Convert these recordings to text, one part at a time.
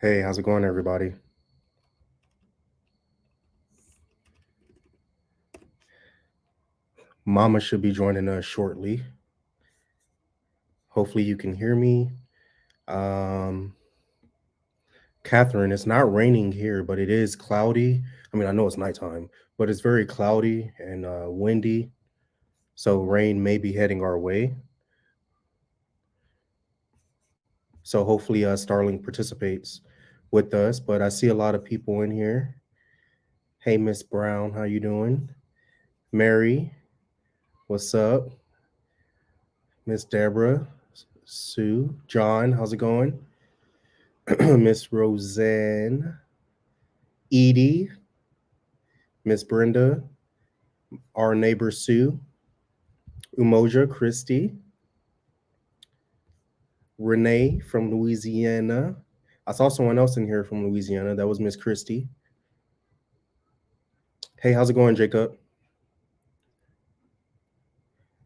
Hey, how's it going, everybody? Mama should be joining us shortly. Hopefully, you can hear me. Um, Catherine, it's not raining here, but it is cloudy. I mean, I know it's nighttime, but it's very cloudy and windy. So, rain may be heading our way. So, hopefully, Starling participates with us. But I see a lot of people in here. Hey, Miss Brown, how you doing? Mary, what's up? Miss Deborah, Sue, John, how's it going? Miss Roseanne, Edie, Miss Brenda, our neighbor Sue, Umoja, Christy, Renee from Louisiana. I saw someone else in here from Louisiana. That was Miss Christy. Hey, how's it going, Jacob?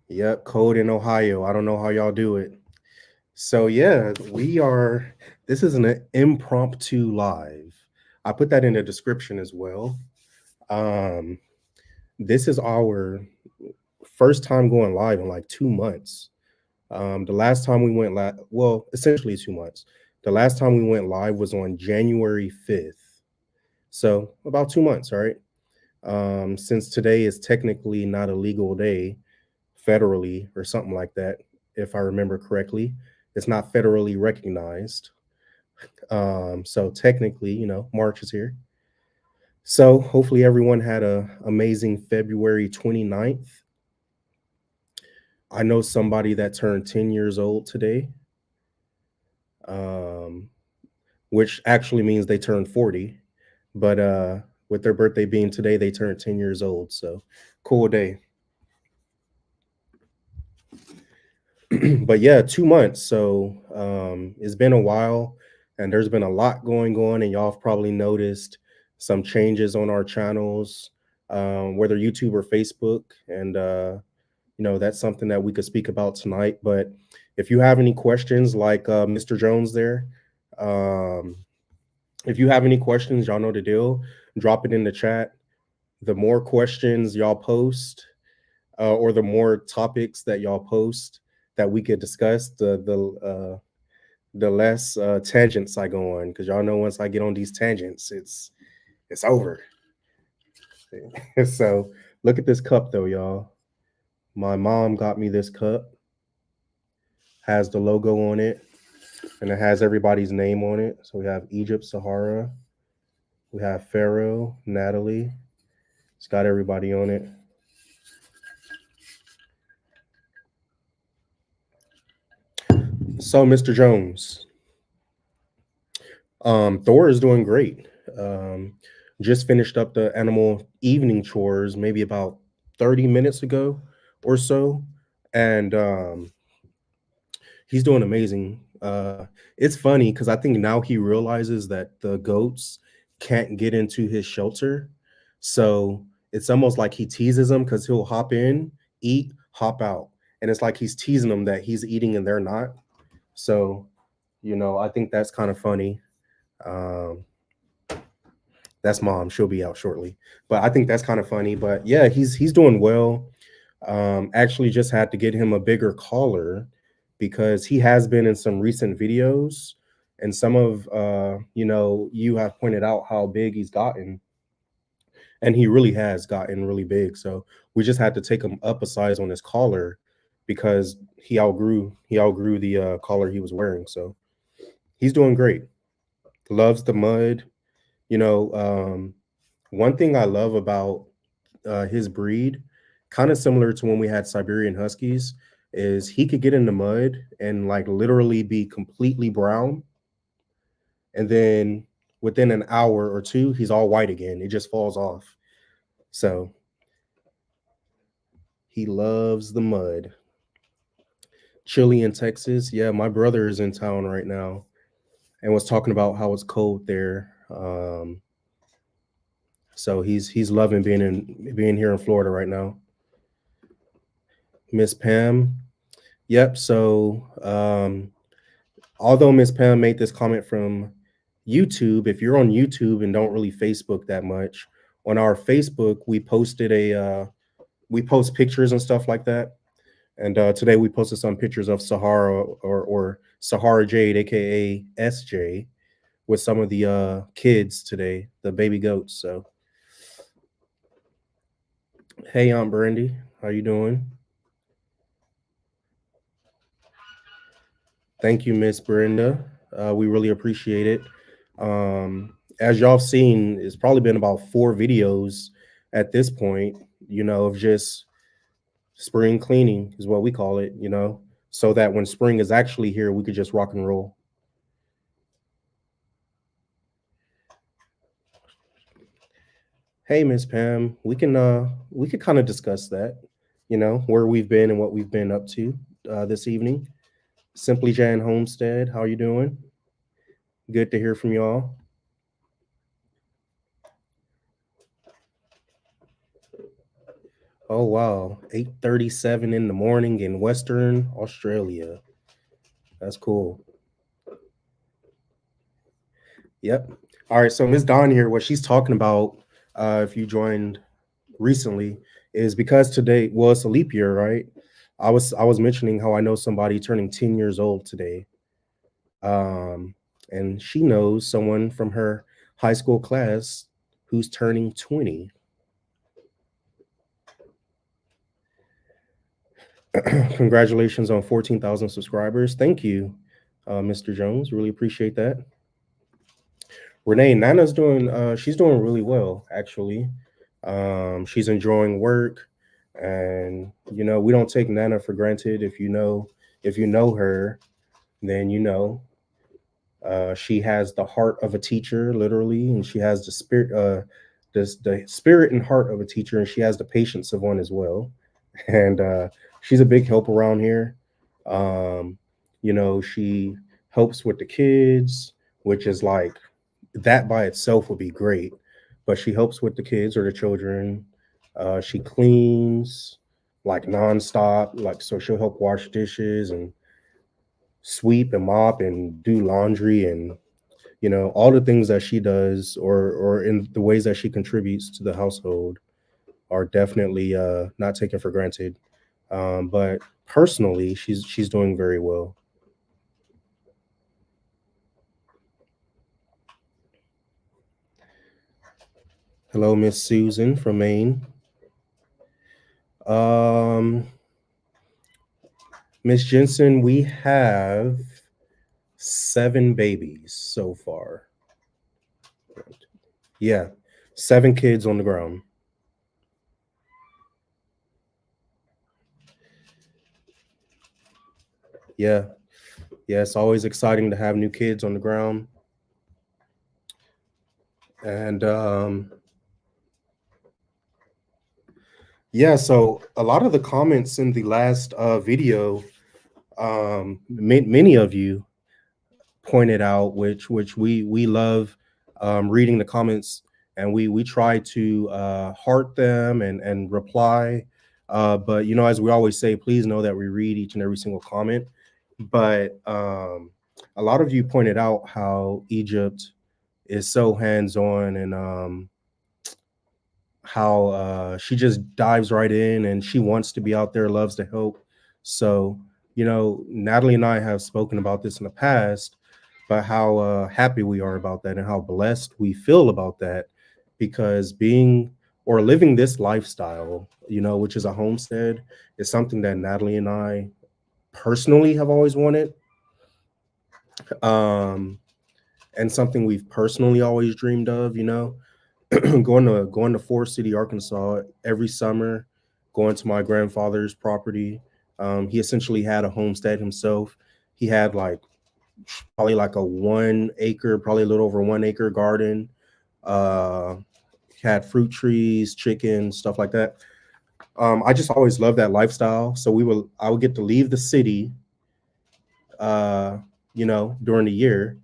Yep, cold in Ohio. I don't know how y'all do it. So yeah, this is an impromptu live. I put that in the description as well. Um, this is our first time going live in like 2 months. The last time we went live, well, essentially 2 months. The last time we went live was on January 5th. So about 2 months, all right? Since today is technically not a legal day federally or something like that, if I remember correctly, it's not federally recognized. So technically, March is here. So hopefully everyone had a amazing February 29th. I know somebody that turned 10 years old today. Um, which actually means they turned 40. But with their birthday being today, they turned 10 years old. So cool day. But yeah, 2 months. So it's been a while and there's been a lot going on. And y'all have probably noticed some changes on our channels, whether YouTube or Facebook. And, that's something that we could speak about tonight. But if you have any questions, like Mr. Jones there, um, if you have any questions, y'all know the deal. Drop it in the chat. The more questions y'all post, or the more topics that y'all post that we could discuss, the less tangents I go on. Because y'all know once I get on these tangents, it's over. So look at this cup though, y'all. My mom got me this cup. Has the logo on it, and it has everybody's name on it. So we have Egypt, Sahara. We have Pharaoh, Natalie. It's got everybody on it. So, Mr. Jones, Thor is doing great. Um, just finished up the animal evening chores maybe about 30 minutes ago or so. And he's doing amazing. It's funny because I think now he realizes that the goats can't get into his shelter. So it's almost like he teases them because he'll hop in, eat, hop out. And it's like he's teasing them that he's eating and they're not. So, I think that's kind of funny. Um, that's mom. She'll be out shortly. But I think that's kind of funny. But yeah, he's doing well. Actually just had to get him a bigger collar because he has been in some recent videos and some of you have pointed out how big he's gotten, and he really has gotten really big. So we just had to take him up a size on his collar because he outgrew the collar he was wearing. So he's doing great. Loves the mud. You know, one thing I love about his breed, kind of similar to when we had Siberian Huskies, is he could get in the mud and like literally be completely brown, and then within an hour or two, he's all white again. It just falls off. So he loves the mud. Chile in Texas, yeah, my brother is in town right now and was talking about how it's cold there. So he's loving being here in Florida right now. Miss Pam, yep. So although Miss Pam made this comment from YouTube, if you're on YouTube and don't really Facebook that much, on our Facebook we post pictures and stuff like that. And today we posted some pictures of Sahara or Sahara Jade, aka SJ, with some of the kids today, the baby goats. So hey, Aunt Brandy, how you doing? Thank you, Miss Brenda. We really appreciate it. As y'all seen, it's probably been about 4 videos at this point, of just spring cleaning is what we call it, so that when spring is actually here, we could just rock and roll. Hey, Miss Pam, we could kind of discuss that, where we've been and what we've been up to this evening. Simply Jan Homestead, how are you doing? Good to hear from y'all. Oh wow, 8:37 in the morning in Western Australia. That's cool. Yep. All right, so Miss Dawn here, what she's talking about, if you joined recently, is because today, well, it's a leap year, right? I was mentioning how I know somebody turning 10 years old today. Um, and she knows someone from her high school class who's turning 20. Congratulations on 14,000 subscribers. Thank you, Mr. Jones. Really appreciate that. Renee, Nana's doing she's doing really well actually. She's enjoying work, and we don't take Nana for granted. If you know her, then she has the heart of a teacher, literally, and she has the spirit and heart of a teacher, and she has the patience of one as well. And she's a big help around here. Um, she helps with the kids, which is like that by itself would be great, but she helps with the kids or the children. She cleans like nonstop, like so she'll help wash dishes and sweep and mop and do laundry and all the things that she does or in the ways that she contributes to the household are definitely not taken for granted. But personally, she's doing very well. Hello, Miss Susan from Maine. Um, Miss Jensen, we have 7 babies so far. Yeah, 7 kids on the ground. Yeah, yeah, it's always exciting to have new kids on the ground. And yeah, so a lot of the comments in the last video, many of you pointed out, which we love reading the comments, and we try to heart them and reply. But as we always say, please know that we read each and every single comment. But a lot of you pointed out how Egypt is so hands on, and how she just dives right in and she wants to be out there, loves to help. So, Natalie and I have spoken about this in the past, but how happy we are about that and how blessed we feel about that, because being or living this lifestyle, which is a homestead, is something that Natalie and I personally have always wanted. Um, and something we've personally always dreamed of, going to Forest City, Arkansas every summer, going to my grandfather's property. He essentially had a homestead himself. He had like probably like a 1 acre, probably a little over 1 acre garden. Uh, had fruit trees, chicken, stuff like that. I just always loved that lifestyle. So I would get to leave the city, uh, during the year,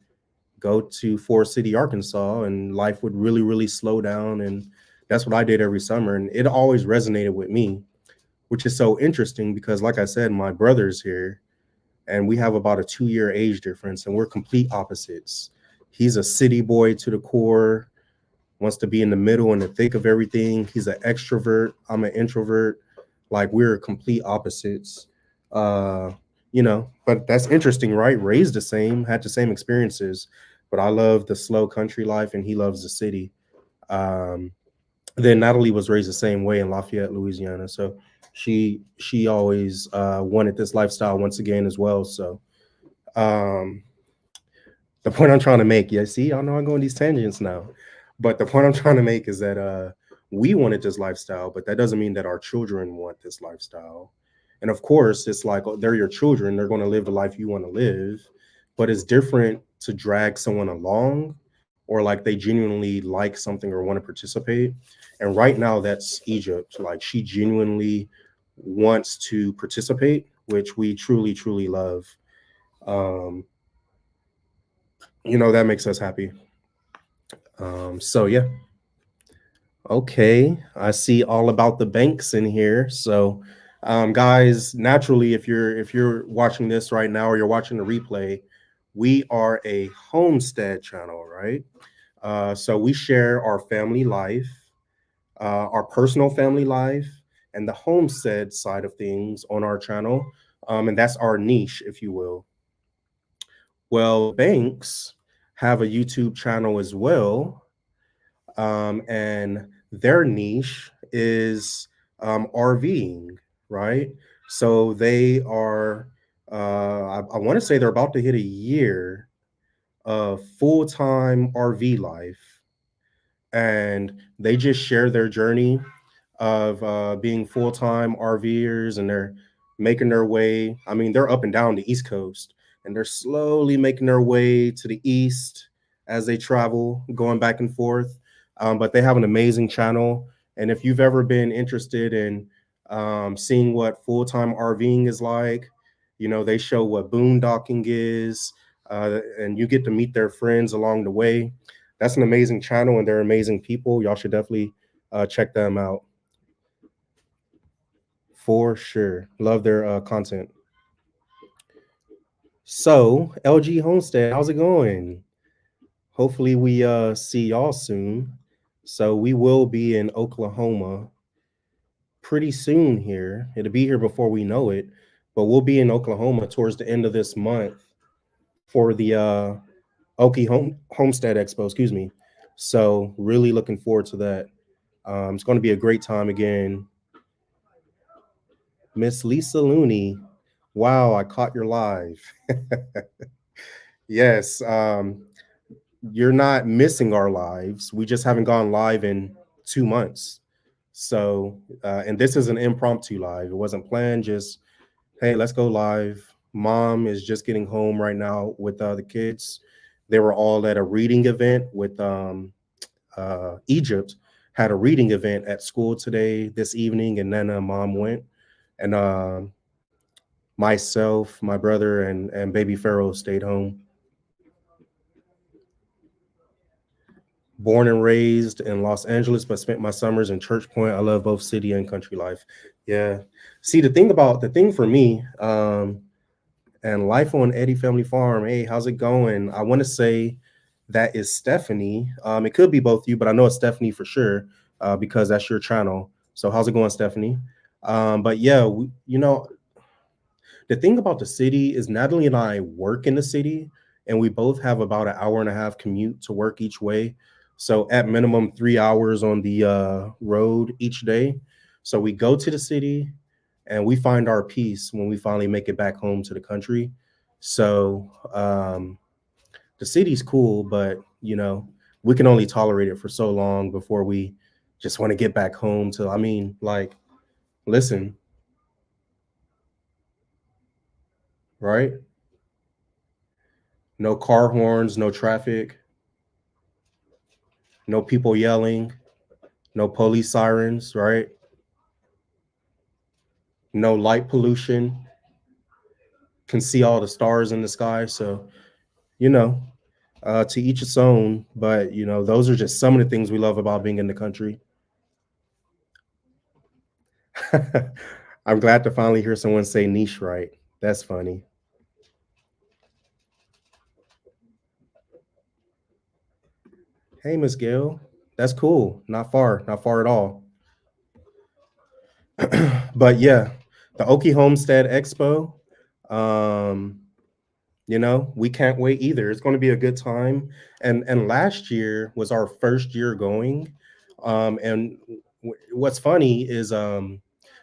go to Forest City, Arkansas, and life would really, really slow down. And that's what I did every summer. And it always resonated with me, which is so interesting because, like I said, my brother's here and we have about a 2-year age difference and we're complete opposites. He's a city boy to the core, wants to be in the middle and the thick of everything. He's an extrovert. I'm an introvert. Like we're complete opposites. Uh, but that's interesting, right? Raised the same, had the same experiences, but I love the slow country life and he loves the city. Um, then Natalie was raised the same way in Lafayette, Louisiana. So she always wanted this lifestyle once again as well. So um, the point I'm trying to make, yeah, see, I know I'm going these tangents now, but the point I'm trying to make is that we wanted this lifestyle, but that doesn't mean that our children want this lifestyle. And of course, it's like they're your children; they're going to live the life you want to live, but it's different to drag someone along, or like they genuinely like something or want to participate. And right now, that's Egypt. Like she genuinely wants to participate, which we truly, truly love. Um, that makes us happy. So yeah, okay. I see all about the banks in here. So, guys, naturally, if you're watching this right now or you're watching the replay, we are a homestead channel, right? So we share our family life, our personal family life, and the homestead side of things on our channel, and that's our niche, if you will. Well, the banks have a YouTube channel as well, and their niche is RVing, right? So they are, I want to say they're about to hit a year of full time RV life, and they just share their journey of being full time RVers, and they're making their way. I mean, they're up and down the East Coast, and they're slowly making their way to the East as they travel, going back and forth. But they have an amazing channel. And if you've ever been interested in seeing what full time RVing is like, they show what boondocking is, and you get to meet their friends along the way. That's an amazing channel, and they're amazing people. Y'all should definitely check them out. For sure. Love their content. So, LG Homestead, how's it going? Hopefully we see y'all soon. So we will be in Oklahoma pretty soon here. It'll be here before we know it, but we'll be in Oklahoma towards the end of this month for the Homestead Expo, excuse me. So really looking forward to that. It's going to be a great time again. Miss Lisa Looney, wow, I caught your live. Yes, you're not missing our lives. We just haven't gone live in 2 months. So, and this is an impromptu live. It wasn't planned. Just hey, let's go live. Mom is just getting home right now with the kids. They were all at a reading event with Egypt. Had a reading event at school today, this evening, and then mom went, and myself, my brother, and baby Pharaoh stayed home. Born and raised in Los Angeles, but spent my summers in Church Point. I love both city and country life. Yeah. See, the thing for me, and life on Eddie Family Farm. Hey, how's it going? I want to say that is Stephanie. It could be both you, but I know it's Stephanie for sure because that's your channel. So how's it going, Stephanie? But yeah, the thing about the city is Natalie and I work in the city, and we both have about an hour and a half commute to work each way. So at minimum 3 hours on the road each day. So we go to the city and we find our peace when we finally make it back home to the country. So the city's cool, but we can only tolerate it for so long before we just want to get back home to, I mean, like, listen, right? No car horns, no traffic, no people yelling, no police sirens, right? No light pollution, can see all the stars in the sky. So, you know, to each its own. But, those are just some of the things we love about being in the country. I'm glad to finally hear someone say niche right. That's funny. Hey, Miss Gail. That's cool. Not far at all. But yeah, the Okie Homestead Expo. Um, we can't wait either. It's going to be a good time. And last year was our first year going. And what's funny is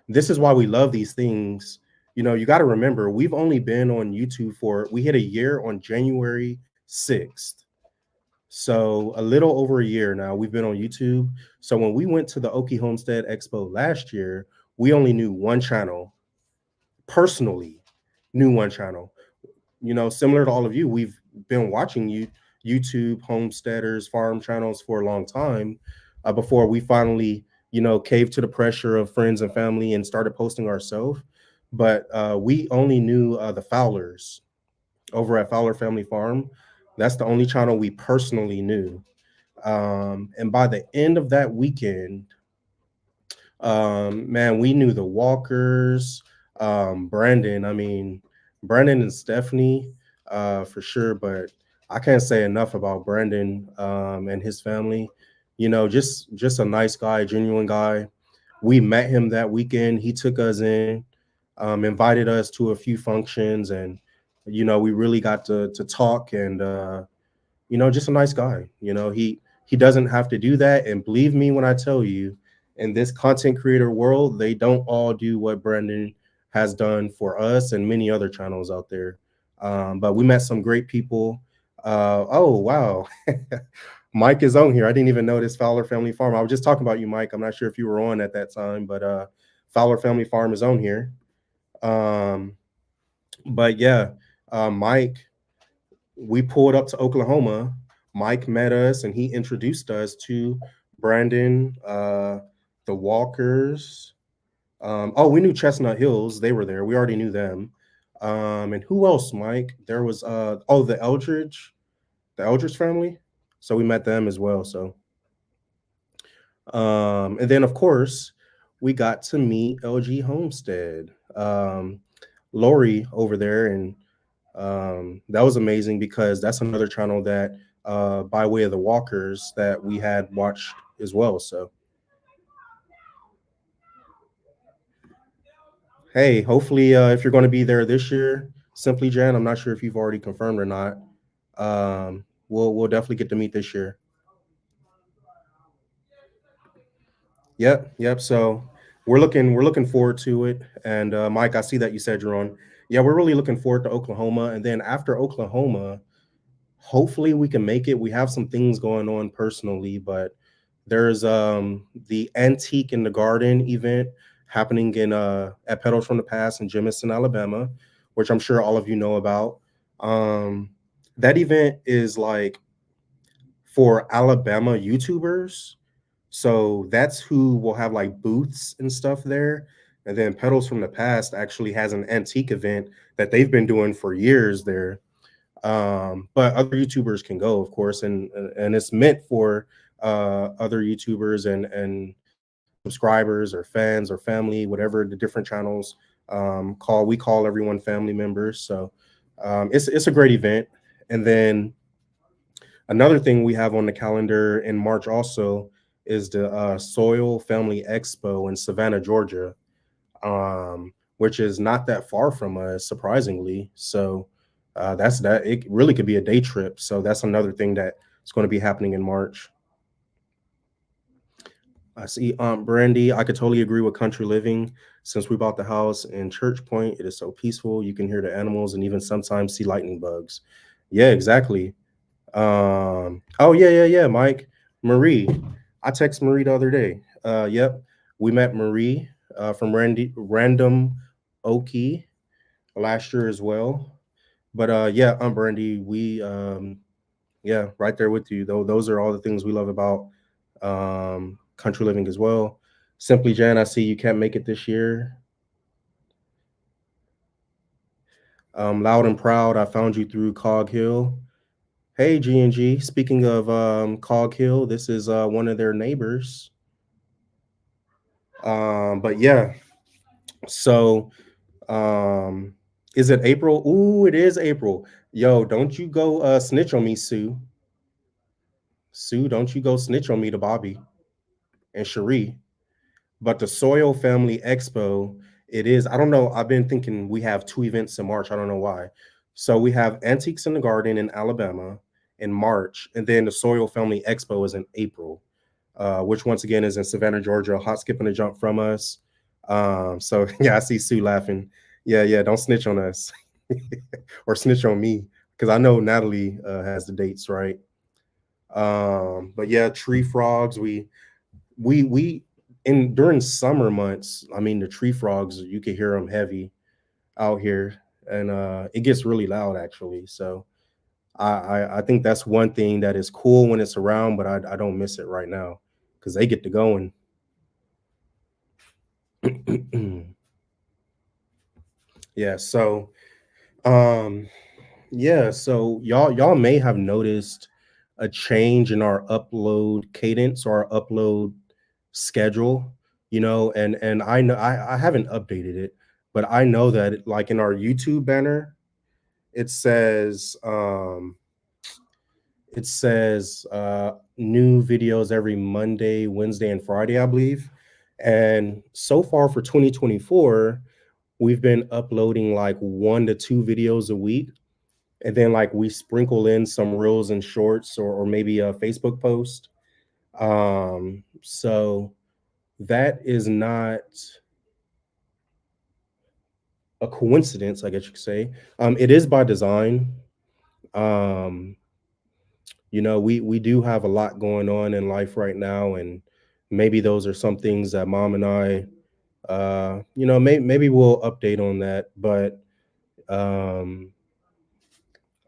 this is why we love these things. You got to remember we've only been on YouTube we hit a year on January 6th. So a little over a year now we've been on YouTube. So when we went to the Okie Homestead Expo last year, we only knew one channel personally, knew one channel. Similar to all of you, we've been watching YouTube homesteaders, farm channels for a long time before we finally, caved to the pressure of friends and family and started posting ourselves. But we only knew the Fowlers over at Fowler Family Farm. That's the only channel we personally knew. And by the end of that weekend, man, we knew the Walkers, Brandon. I mean, Brandon and Stephanie, for sure. But I can't say enough about Brandon and his family. Just a nice guy, genuine guy. We met him that weekend. He took us in, invited us to a few functions, and we really got to talk and just a nice guy. He doesn't have to do that. And believe me when I tell you, in this content creator world, they don't all do what Brendan has done for us and many other channels out there. But we met some great people. Oh wow, Mike is on here. I didn't even notice Fowler Family Farm. I was just talking about you, Mike. I'm not sure if you were on at that time, but Fowler Family Farm is on here. Um, but yeah, Mike, we pulled up to Oklahoma. Mike met us and he introduced us to Brandon, the Walkers. Oh, we knew Chestnut Hills. They were there. We already knew them. And who else, Mike? There was the Eldridge family. So we met them as well. So and then of course we got to meet LG Homestead. Lori over there, and that was amazing because that's another channel that by way of the Walkers that we had watched as well. So hey, hopefully if you're going to be there this year, Simply Jan, I'm not sure if you've already confirmed or not. We'll definitely get to meet this year. Yep. So we're looking forward to it. And Mike, I see that you said you're on. Yeah, we're really looking forward to Oklahoma. And then after Oklahoma, hopefully we can make it. We have some things going on personally, but there's the Antique in the Garden event happening in at Pedals from the Past in Jemison, Alabama, which I'm sure all of you know about. Um, that event is like for Alabama YouTubers. So that's who will have like booths and stuff there. And then Pedals from the Past actually has an antique event that they've been doing for years there. But other YouTubers can go, of course, and it's meant for other YouTubers and subscribers or fans or family, whatever the different channels call. We call everyone family members. So it's a great event. And then another thing we have on the calendar in March also is the Soil Family Expo in Savannah, Georgia, which is not that far from us, surprisingly. So that's that. It really could be a day trip. So that's another thing that is going to be happening in March. I see Aunt Brandy. I could totally agree with country living. Since we bought the house in Church Point, it is so peaceful. You can hear the animals and even sometimes see lightning bugs. Yeah, exactly. Oh yeah, Mike. Marie. I texted Marie the other day. Yep. We met Marie from Random Okie last year as well. But yeah, Brandy, we yeah, right there with you. Though those are all the things we love about country living as well. Simply Jan, I see you can't make it this year. Loud and proud, I found you through Cog Hill. Hey G&G, speaking of Cog Hill, this is one of their neighbors. But yeah, so is it April? Ooh, it is April. Yo, don't you go snitch on me, Sue. Sue, don't you go snitch on me to Bobby and Cherie. But the Soil Family Expo, it is, I don't know. I've been thinking we have two events in March. I don't know why. So we have Antiques in the Garden in Alabama in March, and then the Soil Family Expo is in April, which once again is in Savannah, Georgia, a hot skip and a jump from us. So yeah, I see Sue laughing. Yeah, yeah, don't snitch on us or snitch on me because I know Natalie has the dates right. But yeah, tree frogs. We in during summer months, I mean the tree frogs, you can hear them heavy out here, and it gets really loud actually. So I think that's one thing that is cool when it's around, but I don't miss it right now because they get to going. Yeah. So um yeah, so y'all may have noticed a change in our upload cadence or our upload schedule, and I know I haven't updated it, but I know that like in our YouTube banner, it says new videos every Monday, Wednesday, and Friday, I believe. And so far for 2024, we've been uploading like 1 to 2 videos a week, and then like we sprinkle in some reels and shorts, or maybe a Facebook post. So that is not a coincidence, I guess you could say. It is by design. Um, we do have a lot going on in life right now, and maybe those are some things that mom and I, maybe we'll update on that. But um,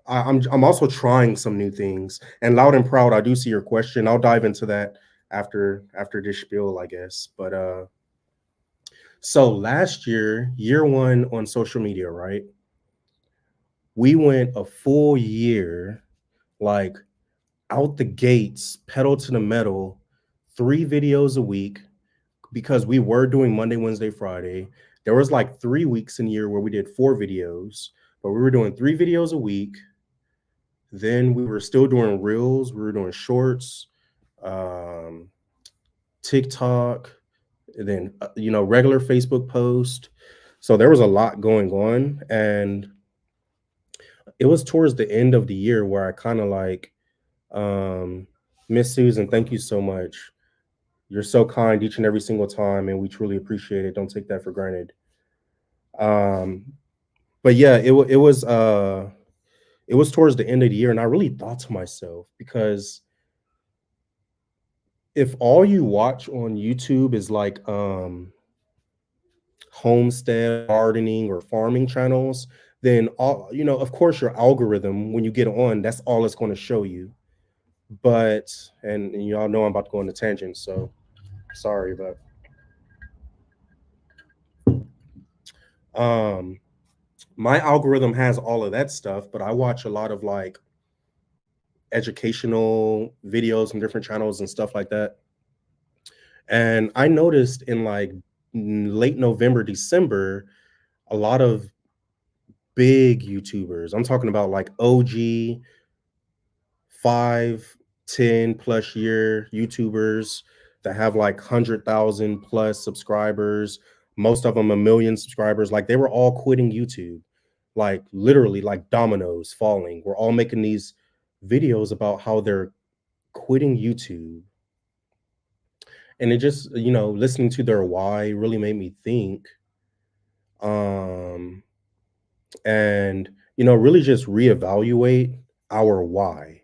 I'm also trying some new things. And loud and proud, I do see your question. I'll dive into that after this spiel, I guess. But so last year, year one on social media, right? We went a full year, like out the gates, pedal to the metal, 3 videos a week, because we were doing Monday, Wednesday, Friday. There was like 3 weeks in a year where we did 4 videos, but we were doing 3 videos a week. Then we were still doing reels, we were doing shorts, um, TikTok, and then regular Facebook post. So there was a lot going on, and it was towards the end of the year where I kind of like, um, Miss Susan, thank you so much. You're so kind each and every single time, and we truly appreciate it. Don't take that for granted. Um, but yeah, it was towards the end of the year, and I really thought to myself, because if all you watch on YouTube is like homestead, gardening, or farming channels, then of course your algorithm, when you get on, that's all it's going to show you. But and y'all know I'm about to go on a tangent, so sorry, but um my algorithm has all of that stuff, but I watch a lot of like educational videos from different channels and stuff like that. And I noticed in like late November, December, a lot of big YouTubers, I'm talking about like OG 5, 10 plus year YouTubers that have like 100,000 plus subscribers, most of them a million subscribers, like they were all quitting YouTube, like literally like dominoes falling. We're all making these videos about how they're quitting YouTube. And it just, listening to their why really made me think, um, and, really just reevaluate our why,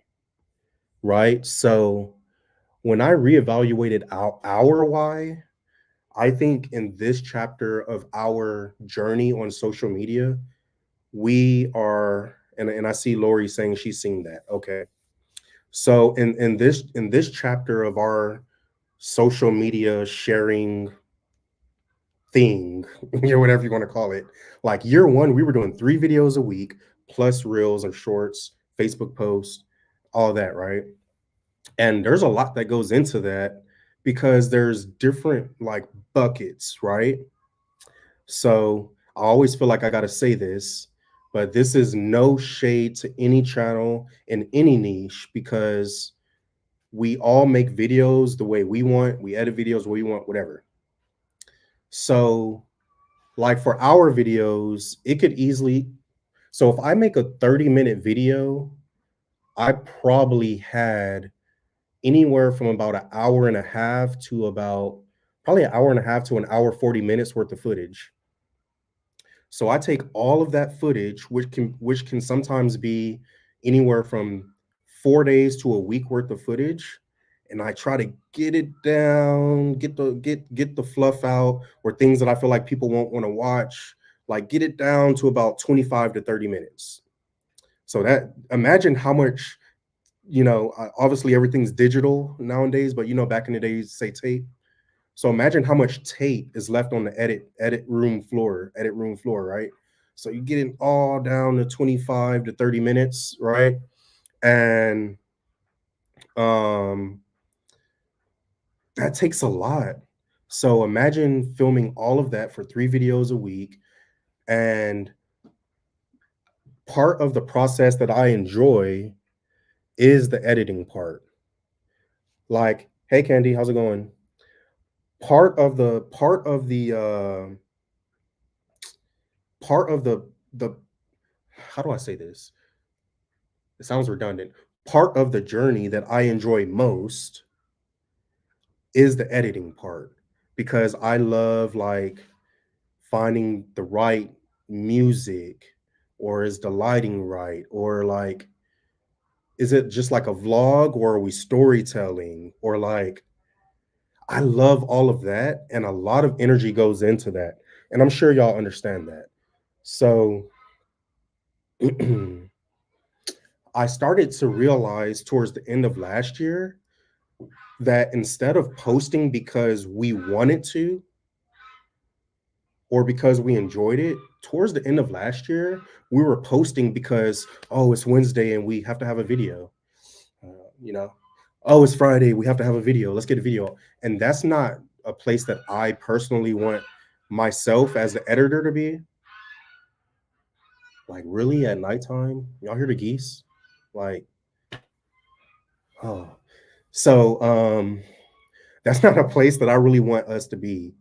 right? So when I reevaluated our why, I think in this chapter of our journey on social media, we are, and I see Lori saying she's seen that. Okay. So in this chapter of our social media sharing thing, whatever you want to call it, like year one, we were doing 3 videos a week plus reels or shorts, Facebook posts, all that, right? And there's a lot that goes into that because there's different like buckets, right? So I always feel like I got to say this, but this is no shade to any channel in any niche, because we all make videos the way we want, we edit videos the way we want, whatever. So, like for our videos, it could easily, so if I make a 30-minute video, I probably had anywhere from about an hour and a half to about probably an hour and a half to an hour 40 minutes worth of footage. So I take all of that footage, which can sometimes be anywhere from 4 days to a week worth of footage, and I try to get it down, get the fluff out, or things that I feel like people won't want to watch, like get it down to about 25 to 30 minutes. So that, imagine how much, obviously everything's digital nowadays, but back in the days, say tape. So imagine how much tape is left on the edit room floor, right? So you get it all down to 25 to 30 minutes, right? And um that takes a lot. So imagine filming all of that for 3 videos a week. And part of the process that I enjoy is the editing part. Like, hey Candy, how's it going? Part of the how do I say this? It sounds redundant. Part of the journey that I enjoy most is the editing part, because I love like finding the right music, or is the lighting right, or like is it just like a vlog, or are we storytelling, or like I love all of that, and a lot of energy goes into that. And I'm sure y'all understand that. So I started to realize towards the end of last year that instead of posting because we wanted to or because we enjoyed it, towards the end of last year, we were posting because, oh, it's Wednesday and we have to have a video. Uh, you know, oh, it's Friday, we have to have a video. Let's get a video. And that's not a place that I personally want myself as the editor to be. Like, really, at nighttime? Y'all hear the geese? Like, oh. So, that's not a place that I really want us to be,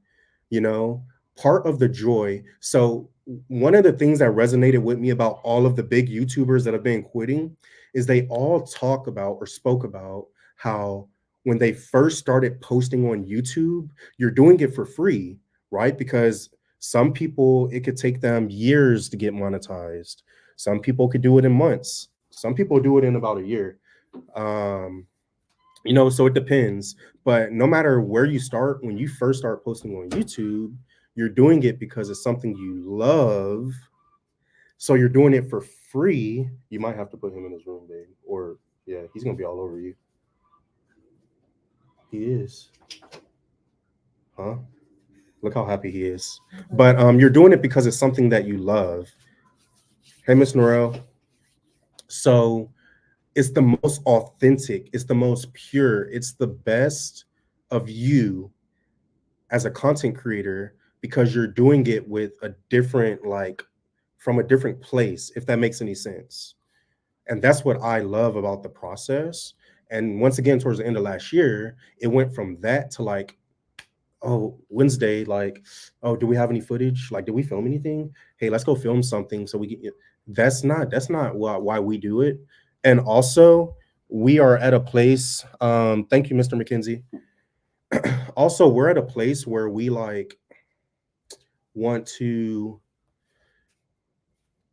you know? Part of the joy. So, one of the things that resonated with me about all of the big YouTubers that have been quitting is they all talk about or spoke about how when they first started posting on YouTube, you're doing it for free, right? Because some people, it could take them years to get monetized. Some people could do it in months. Some people do it in about a year. Um, so it depends. But no matter where you start, when you first start posting on YouTube, you're doing it because it's something you love. So you're doing it for free. You might have to put him in his room, babe. Or yeah, he's gonna be all over you. He is. Huh? Look how happy he is. But you're doing it because it's something that you love. Hey, Miss Norel. So it's the most authentic, it's the most pure, it's the best of you as a content creator, because you're doing it with a different, like from a different place, if that makes any sense. And that's what I love about the process. And once again, towards the end of last year, it went from that to like, oh, Wednesday, like, oh, do we have any footage? Like, did we film anything? Hey, let's go film something so we get. That's not why we do it. And also, we are at a place. Thank you, Mr. McKenzie. Also, we're at a place where we like want to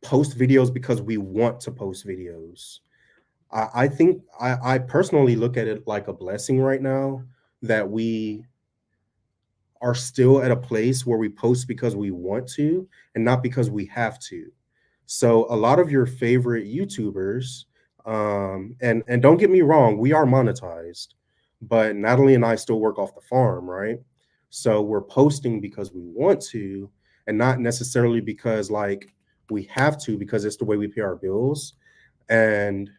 post videos because we want to post videos. I think I personally look at it like a blessing right now that we are still at a place where we post because we want to and not because we have to. So a lot of your favorite YouTubers, and don't get me wrong, we are monetized, but Natalie and I still work off the farm, right? So we're posting because we want to, and not necessarily because like we have to, because it's the way we pay our bills. And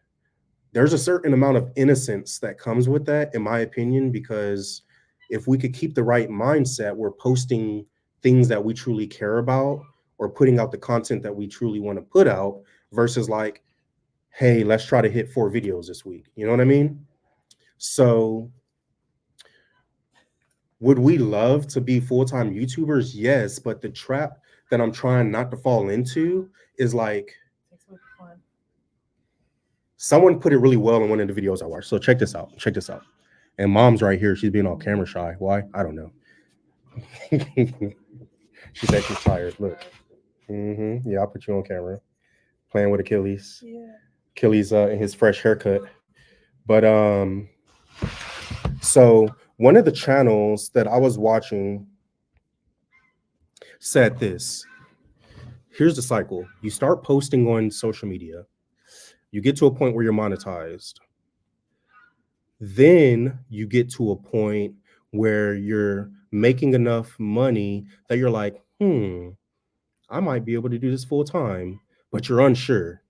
there's a certain amount of innocence that comes with that, in my opinion, because if we could keep the right mindset, we're posting things that we truly care about or putting out the content that we truly want to put out versus like, hey, let's try to hit 4 videos this week. You know what I mean? So would we love to be full-time YouTubers? Yes, but the trap that I'm trying not to fall into is like someone put it really well in one of the videos I watched. So check this out. Check this out. And mom's right here. She's being all camera shy. Why? I don't know. She said she's tired. Look. Yeah, I'll put you on camera. Playing with Achilles. Yeah. Achilles in his fresh haircut. But so one of the channels that I was watching said this. Here's the cycle. You start posting on social media. You get to a point where you're monetized. Then you get to a point where you're making enough money that you're like, I might be able to do this full time, but you're unsure.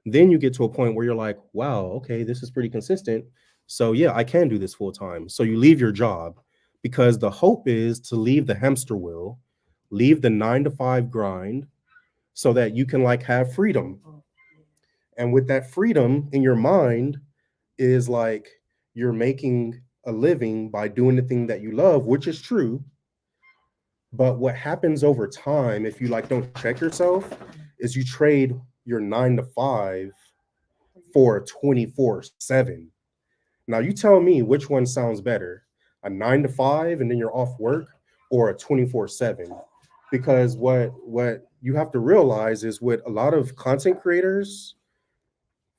Then you get to a point where you're like, wow, okay, this is pretty consistent. So yeah, I can do this full time. So you leave your job because the hope is to leave the hamster wheel, leave the 9 to 5 grind so that you can like have freedom. And with that freedom in your mind is like you're making a living by doing the thing that you love, which is true. But what happens over time, if you like don't check yourself, is you trade your 9 to 5 for a 24/7. Now you tell me which one sounds better, a 9 to 5 and then you're off work, or a 24/7. Because what you have to realize is with a lot of content creators,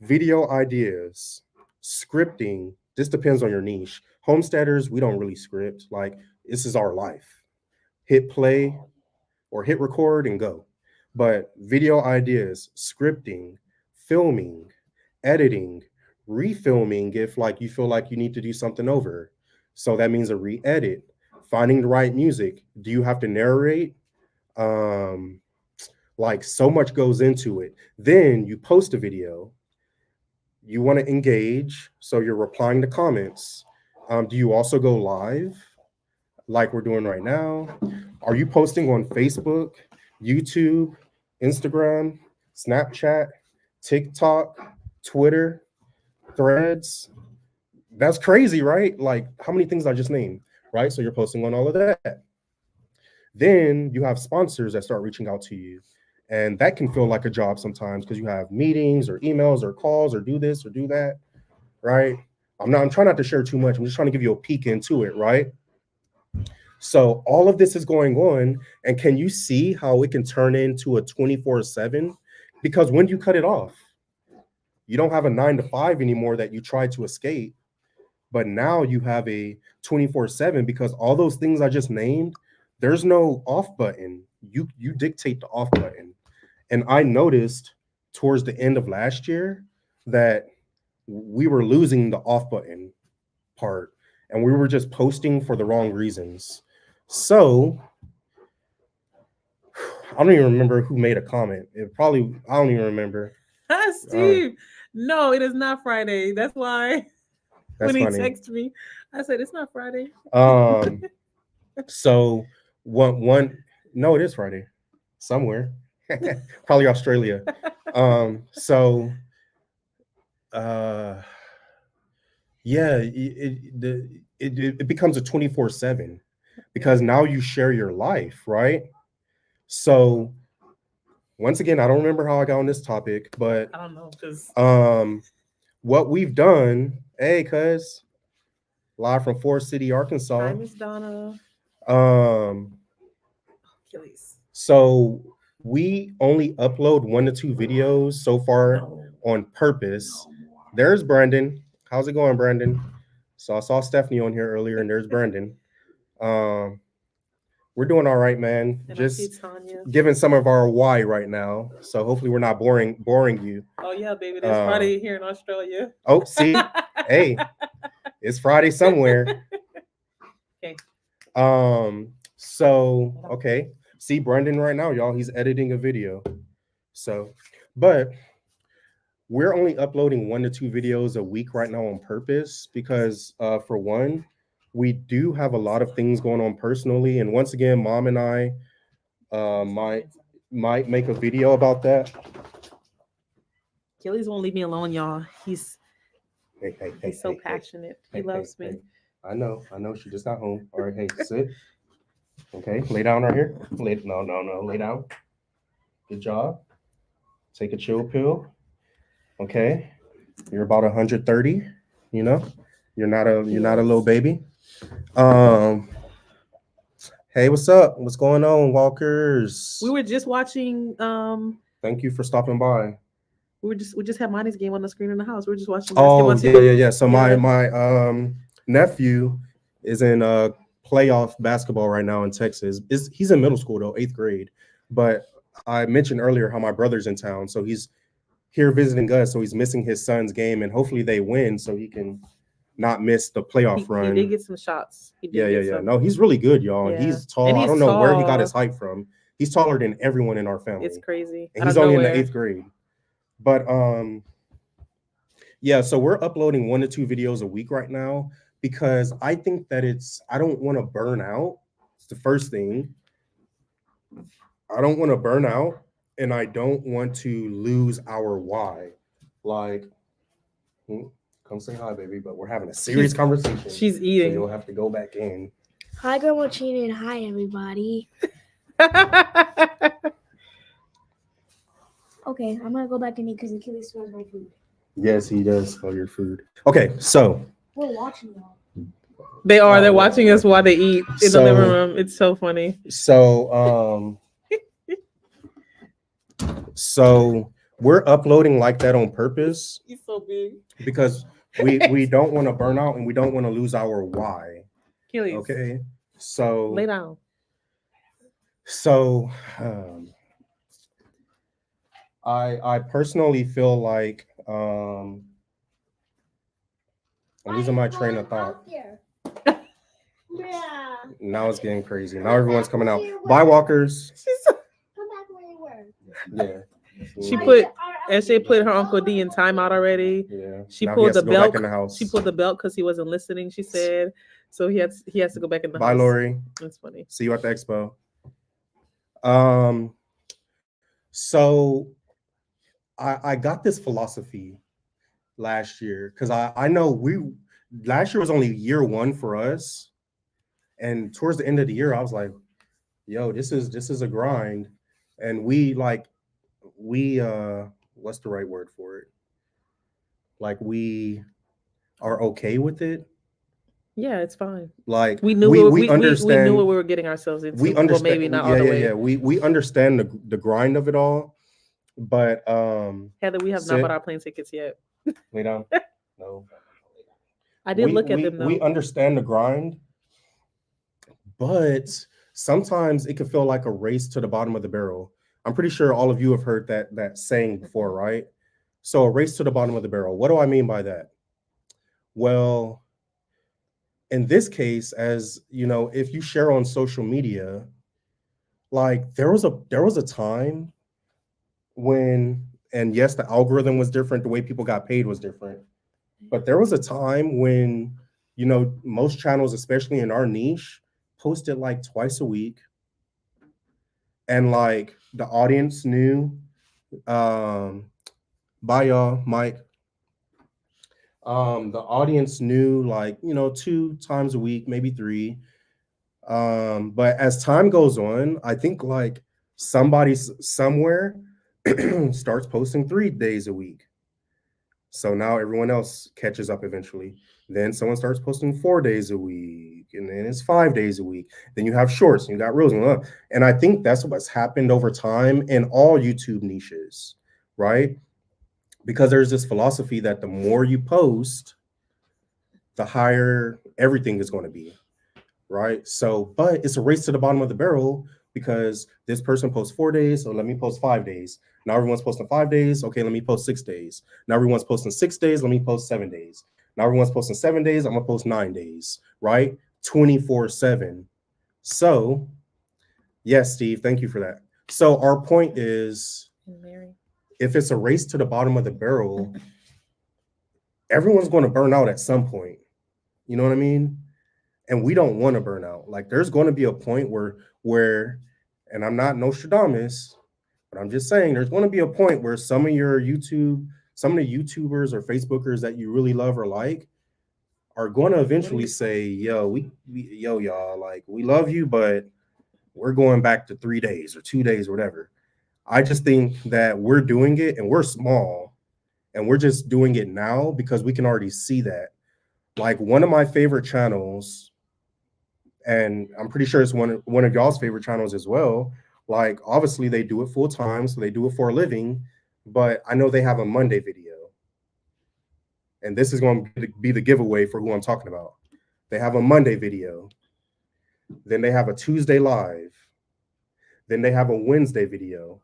video ideas, scripting, this depends on your niche. Homesteaders, we don't really script. Like this is our life. Hit play or hit record and go. But video ideas, scripting, filming, editing, refilming if like you feel like you need to do something over. So that means a re-edit, finding the right music. Do you have to narrate? Like so much goes into it. Then you post a video. You want to engage, so you're replying to comments. Do you also go live like we're doing right now? Are you posting on Facebook, YouTube, Instagram, Snapchat, TikTok, Twitter, Threads? That's crazy, right? Like how many things I just named, right? So you're posting on all of that. Then you have sponsors that start reaching out to you. And that can feel like a job sometimes because you have meetings or emails or calls or do this or do that, right? I'm trying not to share too much. I'm just trying to give you a peek into it, right? So all of this is going on. And can you see how it can turn into a 24/7? Because when you cut it off, you don't have a 9 to 5 anymore that you try to escape. But now you have a 24/7 because all those things I just named, there's no off button. You dictate the off button. And I noticed towards the end of last year that we were losing the off button part and we were just posting for the wrong reasons. So I don't even remember who made a comment. I don't even remember. Steve, no, it is not Friday. That's why when he texted me, I said it's not Friday. So no, it is Friday somewhere. Probably Australia. Yeah, it becomes a 24/7 because now you share your life, right? So once again, I don't remember how I got on this topic, but I don't know because what we've done, hey, cuz live from Forest City, Arkansas. Hi, Miss Donna. Achilles. So we only upload 1 to 2 videos so far on purpose. There's Brandon. How's it going, Brandon? So I saw Stephanie on here earlier, and there's Brandon. We're doing all right, man. And just giving some of our why right now. So hopefully we're not boring you. Oh yeah, baby. There's Friday here in Australia. Oh, see? Hey, it's Friday somewhere. Okay. So okay. See Brandon right now, y'all. He's editing a video. So, but we're only uploading 1 to 2 videos a week right now on purpose because for one, we do have a lot of things going on personally. And once again, Mom and I might make a video about that. Achilles won't leave me alone, y'all. He's Hey. He's so passionate. He loves me. I know. She just got home. All right, hey, sit. Okay, lay down right here. No, lay down. Good job. Take a chill pill. Okay, you're about 130. You know, you're not a little baby. Hey, what's up? What's going on, Walkers? We were just watching. Thank you for stopping by. We just had Monty's game on the screen in the house. We were just watching. Oh yeah. So my nephew is in playoff basketball right now in Texas. He's in middle school though, 8th grade. But I mentioned earlier how my brother's in town, so he's here visiting us. So he's missing his son's game, and hopefully they win, so he can not miss the playoff run. He did get some shots. Yeah. No, he's really good, y'all. Yeah. He's tall. And I don't know where he got his height from. He's taller than everyone in our family. It's crazy. And he's only in the 8th grade. But yeah, so we're uploading 1 to 2 videos a week right now because I think that I don't want to burn out. It's the first thing. I don't want to burn out, and I don't want to lose our why. Like, come say hi, baby, but we're having a serious conversation. She's eating. So you'll have to go back in. Hi, Grandma Chena, and hi, everybody. Okay, I'm going to go back and eat because Achilles smells my food. Yes, he does smell your food. Okay, so. We're watching y'all. They are. They're watching us while they eat in the living room. It's so funny. So, so we're uploading like that on purpose. He's so big. Because we don't want to burn out and we don't want to lose our why. Achilles. Okay, so. Lay down. So, I personally feel like I'm losing my train of thought. Yeah. Now it's getting crazy. Now everyone's coming out. Bye, Walkers. Come back where you were. Yeah. She put her Uncle D in timeout already. Yeah. She pulled the belt. She pulled the belt because he wasn't listening. She said, so he has to go back in the house. Bye, Lori. That's funny. See you at the expo. So I got this philosophy last year because I know last year was only year 1 for us, and towards the end of the year I was like, yo, this is a grind, and we what's the right word for it? Like, we are okay with it. Yeah, it's fine. Like, we understand. We knew what we were getting ourselves into. We understand. Well, maybe not all the way. Yeah. We understand the grind of it all, but Heather, we have not bought our plane tickets yet. Lay down. No. I did look at them though. We understand the grind, but sometimes it can feel like a race to the bottom of the barrel. I'm pretty sure all of you have heard that saying before, right? So, a race to the bottom of the barrel. What do I mean by that? Well, in this case, as you know, if you share on social media, like there was a time when, and yes, the algorithm was different, the way people got paid was different, but there was a time when, you know, most channels, especially in our niche, posted like twice a week, and like the audience knew. Bye, y'all, Mike. The audience knew, like, you know, 2 times a week, maybe 3. But as time goes on, I think like somebody somewhere starts posting 3 days a week. So now everyone else catches up eventually. Then someone starts posting 4 days a week, and then it's 5 days a week. Then you have shorts, and you got reels, and I think that's what's happened over time in all YouTube niches, right? Because there's this philosophy that the more you post, the higher everything is going to be, right? So, but it's a race to the bottom of the barrel because this person posts 4 days, so let me post 5 days. Now everyone's posting 5 days. Okay, let me post 6 days. Now everyone's posting 6 days. Let me post 7 days. Now everyone's posting 7 days. I'm gonna post 9 days, right? 24/7. So, yes, Steve, thank you for that. So our point is, if it's a race to the bottom of the barrel, everyone's going to burn out at some point. You know what I mean? And we don't want to burn out. Like, there's going to be a point where, and I'm not Nostradamus, but I'm just saying there's going to be a point where some of some of the YouTubers or Facebookers that you really love or like are going to eventually say, yo, y'all, like, we love you, but we're going back to 3 days or 2 days or whatever. I just think that we're doing it and we're small and we're just doing it now because we can already see that. Like one of my favorite channels, and I'm pretty sure it's one of y'all's favorite channels as well. Like obviously they do it full time, so they do it for a living, but I know they have a Monday video. And this is going to be the giveaway for who I'm talking about. They have a Monday video. Then they have a Tuesday live. Then they have a Wednesday video.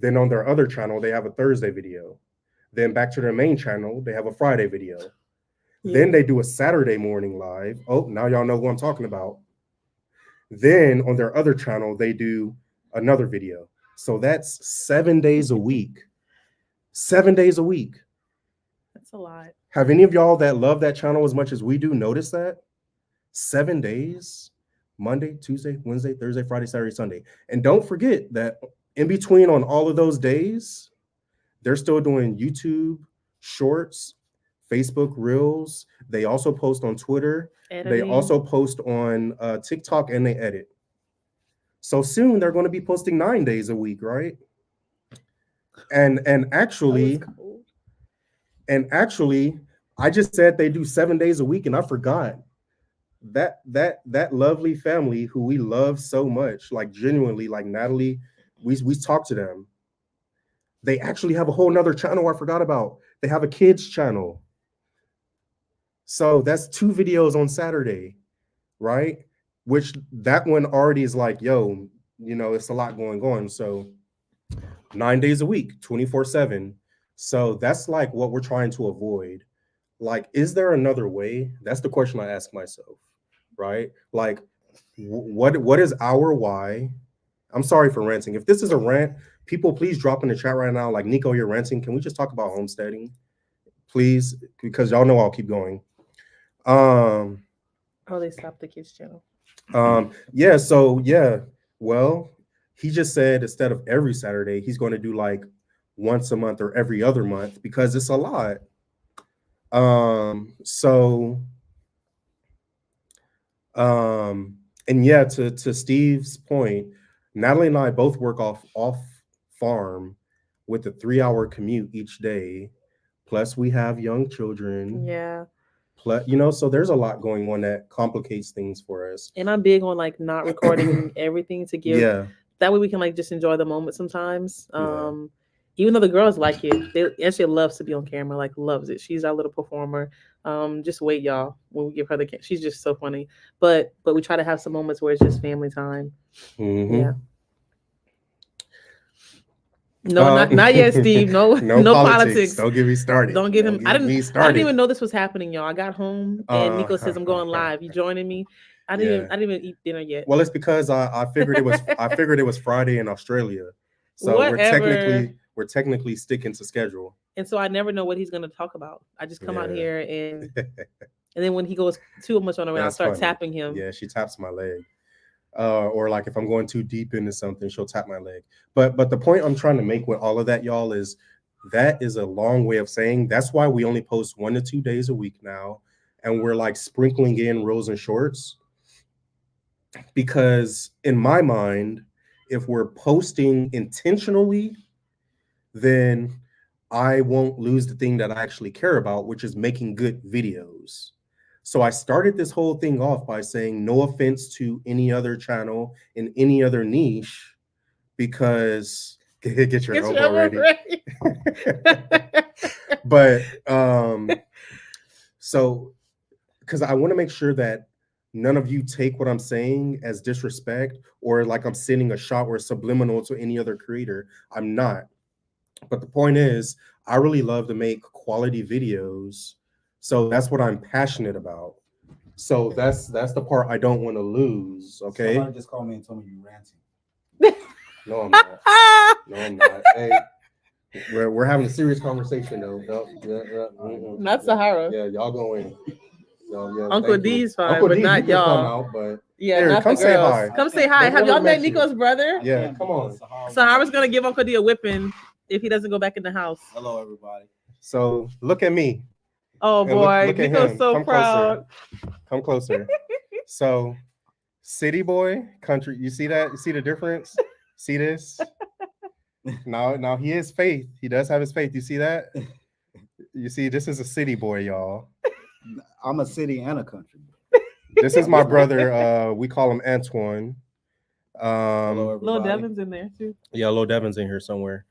Then on their other channel, they have a Thursday video. Then back to their main channel, they have a Friday video. Then they do a Saturday morning live. Oh, now y'all know who I'm talking about. Then on their other channel, they do another video. So that's 7 days a week. 7 days a week. That's a lot. Have any of y'all that love that channel as much as we do noticed that? 7 days, Monday, Tuesday, Wednesday, Thursday, Friday, Saturday, Sunday. And don't forget that in between on all of those days, they're still doing YouTube shorts, Facebook Reels. They also post on Twitter. Editing. They also post on TikTok, and they edit. So soon they're going to be posting 9 days a week, right? And actually, I just said they do 7 days a week, and I forgot that lovely family who we love so much, like genuinely, like Natalie, we talk to them. They actually have a whole nother channel I forgot about. They have a kids channel. So that's 2 videos on Saturday, right? Which that one already is like, yo, you know, it's a lot going on. So 9 days a week, 24/7. So that's like what we're trying to avoid. Like, is there another way? That's the question I ask myself, right? Like, what is our why? I'm sorry for ranting. If this is a rant, people please drop in the chat right now. Like, Nico, you're ranting. Can we just talk about homesteading, please? Because y'all know I'll keep going. Oh, they stopped the kids channel. Yeah. So yeah. Well, he just said instead of every Saturday, he's going to do like once a month or every other month because it's a lot. And yeah, to Steve's point, Natalie and I both work off farm with a 3-hour commute each day. Plus we have young children. Yeah. Plus, you know, so there's a lot going on that complicates things for us. And I'm big on like not recording everything to give. Yeah. That way we can like just enjoy the moment sometimes. Even though the girls like it, she loves to be on camera, like loves it. She's our little performer. Just wait, y'all, when we give her the she's just so funny. But we try to have some moments where it's just family time. Mm-hmm. Yeah. No, not yet, Steve. No politics. Don't get me started. Don't get him. I didn't even know this was happening, y'all. I got home and Nico says I'm going live. You joining me? I didn't even eat dinner yet. Well, it's because I figured it was Friday in Australia, so we're technically sticking to schedule. And so I never know what he's going to talk about. I just come out here and then when he goes too much on her, I'll start tapping him. Yeah, she taps my leg. Or like if I'm going too deep into something, she'll tap my leg. But the point I'm trying to make with all of that, y'all, is that is a long way of saying that's why we only post 1 to 2 days a week now. And we're like sprinkling in reels and shorts. Because in my mind, if we're posting intentionally, then I won't lose the thing that I actually care about, which is making good videos. So I started this whole thing off by saying no offense to any other channel in any other niche, because get your elbow ready. But so because I want to make sure that none of you take what I'm saying as disrespect or like I'm sending a shot or subliminal to any other creator. I'm not. But the point is, I really love to make quality videos. So that's what I'm passionate about. So that's the part I don't want to lose. Okay. Somebody just called me and told me you ranting. No, I'm not. No, I'm not. Hey, we're having a serious conversation though. Not Sahara. Yeah, y'all going. Uncle D's fine, Uncle but D, not y'all. Out, but yeah, not come say hi. Come say hi. Have y'all met Nico's brother? Yeah, come on. Sahara's gonna give Uncle D a whipping if he doesn't go back in the house. Hello, everybody. So look at me. Oh And boy, look at Nico's him. so Come proud. Come closer. So city boy, country. You see that? You see the difference? See this? Now he is faith. He does have his faith. You see that? You see, this is a city boy, y'all. I'm a city and a country. This is my brother. We call him Antoine. Hello, everybody. Little Devin's in there too. Yeah, Lil Devin's in here somewhere.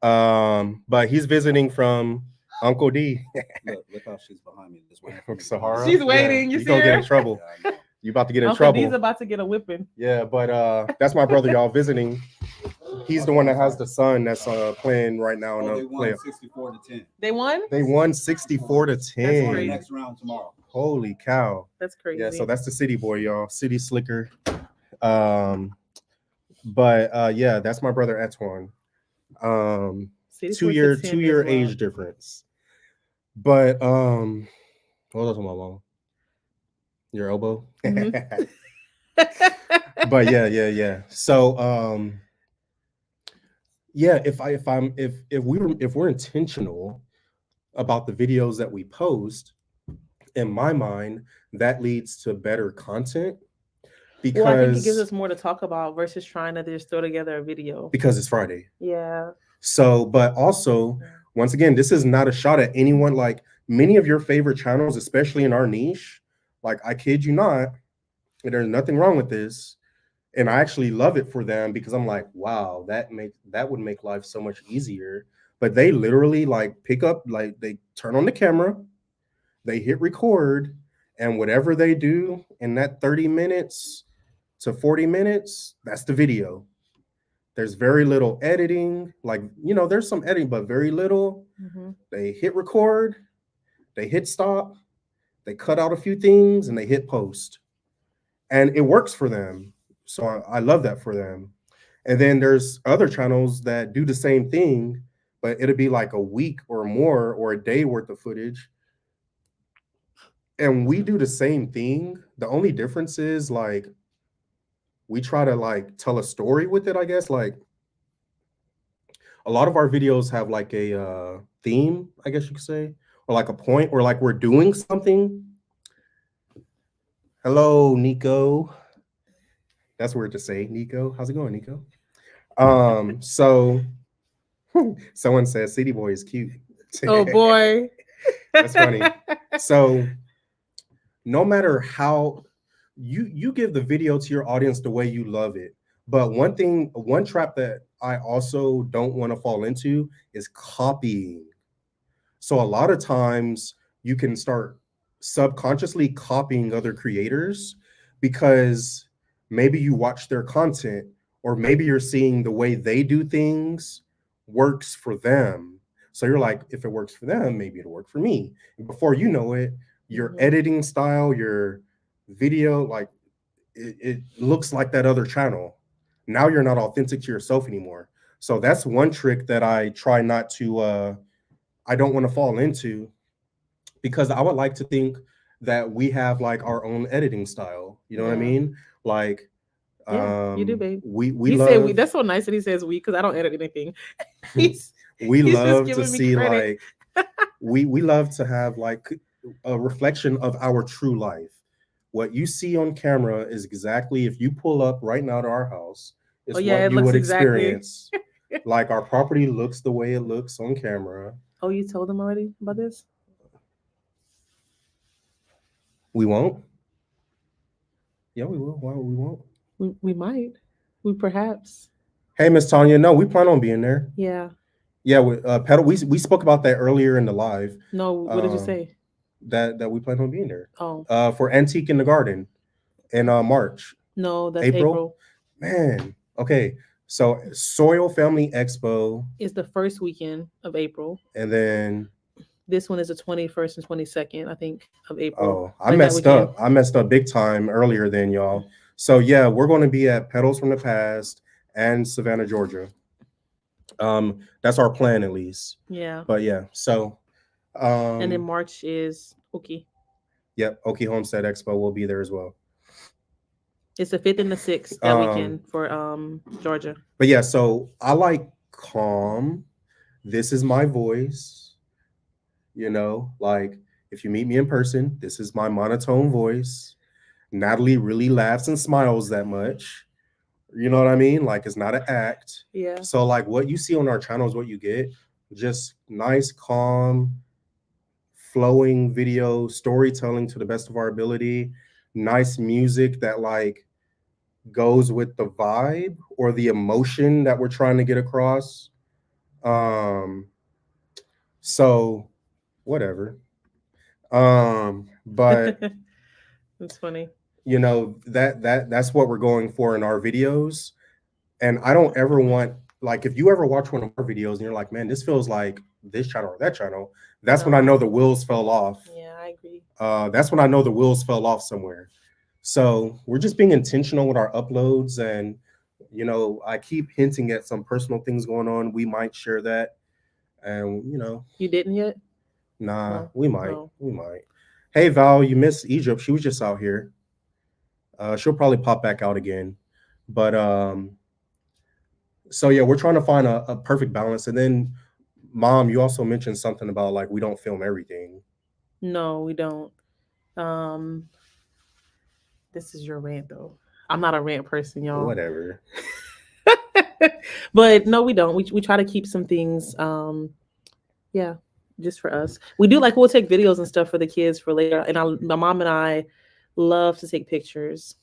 But he's visiting from Uncle D. Look how she's behind me. This way. From Sahara. She's waiting. Yeah, You see gonna her? get in trouble. Yeah, You about to get in Uncle trouble. D's about to get a whipping. Yeah, but that's my brother, y'all, visiting. He's the one that has the son that's playing right now. they won 64-10. They won? They won 64-10. That's crazy. Next round tomorrow. Holy cow. That's crazy. Yeah, so that's the city boy, y'all. City slicker. Yeah, that's my brother Antoine. Two-year age difference. But hold on to my mom. Your elbow. Mm-hmm. But yeah. So yeah, if we're intentional about the videos that we post, in my mind, that leads to better content. Because I think it gives us more to talk about versus trying to just throw together a video. Because it's Friday. Yeah. So, but also, once again, this is not a shot at anyone. Like many of your favorite channels, especially in our niche, like I kid you not, there's nothing wrong with this. And I actually love it for them because I'm like, wow, that would make life so much easier. But they literally like pick up, like they turn on the camera, they hit record, and whatever they do in that 30 minutes to 40 minutes, that's the video. There's very little editing. Like, there's some editing, but very little. Mm-hmm. They hit record, they hit stop, they cut out a few things, and they hit post. And it works for them. So I love that for them. And then there's other channels that do the same thing, but it'll be like a week or more or a day worth of footage. And we do the same thing. The only difference is like we try to like tell a story with it, I guess. Like a lot of our videos have like a theme, I guess you could say, or like a point, or like we're doing something. Hello, Nico. That's weird to say, Nico. How's it going, Nico? So someone says City Boy is cute. Oh boy. That's funny. So no matter how you give the video to your audience the way you love it. But one trap that I also don't want to fall into is copying. So a lot of times you can start subconsciously copying other creators because maybe you watch their content, or maybe you're seeing the way they do things works for them. So you're like, if it works for them, maybe it'll work for me. And before you know it, your editing style, your video, like it looks like that other channel. Now you're not authentic to yourself anymore. So that's one trick that I try not to, I don't want to fall into, because I would like to think that we have like our own editing style. You know what I mean? Like, you do, babe. We love. Said that's so nice that he says we, because I don't edit anything. We love to see like we love to have like a reflection of our true life. What you see on camera is exactly, if you pull up right now to our house, it's what you would experience. Like our property looks the way it looks on camera. Oh, you told them already about this? We won't. Yeah, we will. Why we won't? We might. We perhaps. Hey, Miss Tanya. No, we plan on being there. Yeah. Yeah, with Pedal. We spoke about that earlier in the live. No, what did you say? That we plan on being there. Oh. For Antique in the Garden in March. No, that's April. Man. Okay. So Soil Family Expo is the first weekend of April. And then this one is the 21st and 22nd, I think, of April. Oh, I messed up. I messed up big time earlier than y'all. So yeah, we're going to be at Petals from the Past and Savannah, Georgia. That's our plan at least. Yeah. But yeah, so and then March is Okie. Yep, Okie Homestead Expo will be there as well. It's the 5th and the 6th that weekend for Georgia. But yeah, so I like calm. This is my voice. You know, like if you meet me in person, this is my monotone voice. Natalie really laughs and smiles that much. You know what I mean? Like it's not an act. Yeah. So like what you see on our channel is what you get. Just nice, calm, flowing video, storytelling to the best of our ability, nice music that like goes with the vibe or the emotion that we're trying to get across. So whatever. But It's funny. you know, that's what we're going for in our videos. And I don't ever want, like, if you ever watch one of our videos and you're like, man, this feels like this channel or that channel, that's when I know the wheels fell off. Yeah, I agree. That's when I know the wheels fell off somewhere. So we're just being intentional with our uploads. And, you know, I keep hinting at some personal things going on. We might share that. And, you know. You didn't yet? Nah, No. we might. No. We might. Hey, Val, you missed Egypt. She was just out here. She'll probably pop back out again. But, so yeah, we're trying to find a perfect balance. And then, Mom, you also mentioned something about like we don't film everything. No, we don't. This is your rant though. I'm not a rant person, y'all. Whatever. But no, we don't. We try to keep some things yeah, just for us. We do like we'll take videos and stuff for the kids for later. And my mom and I love to take pictures.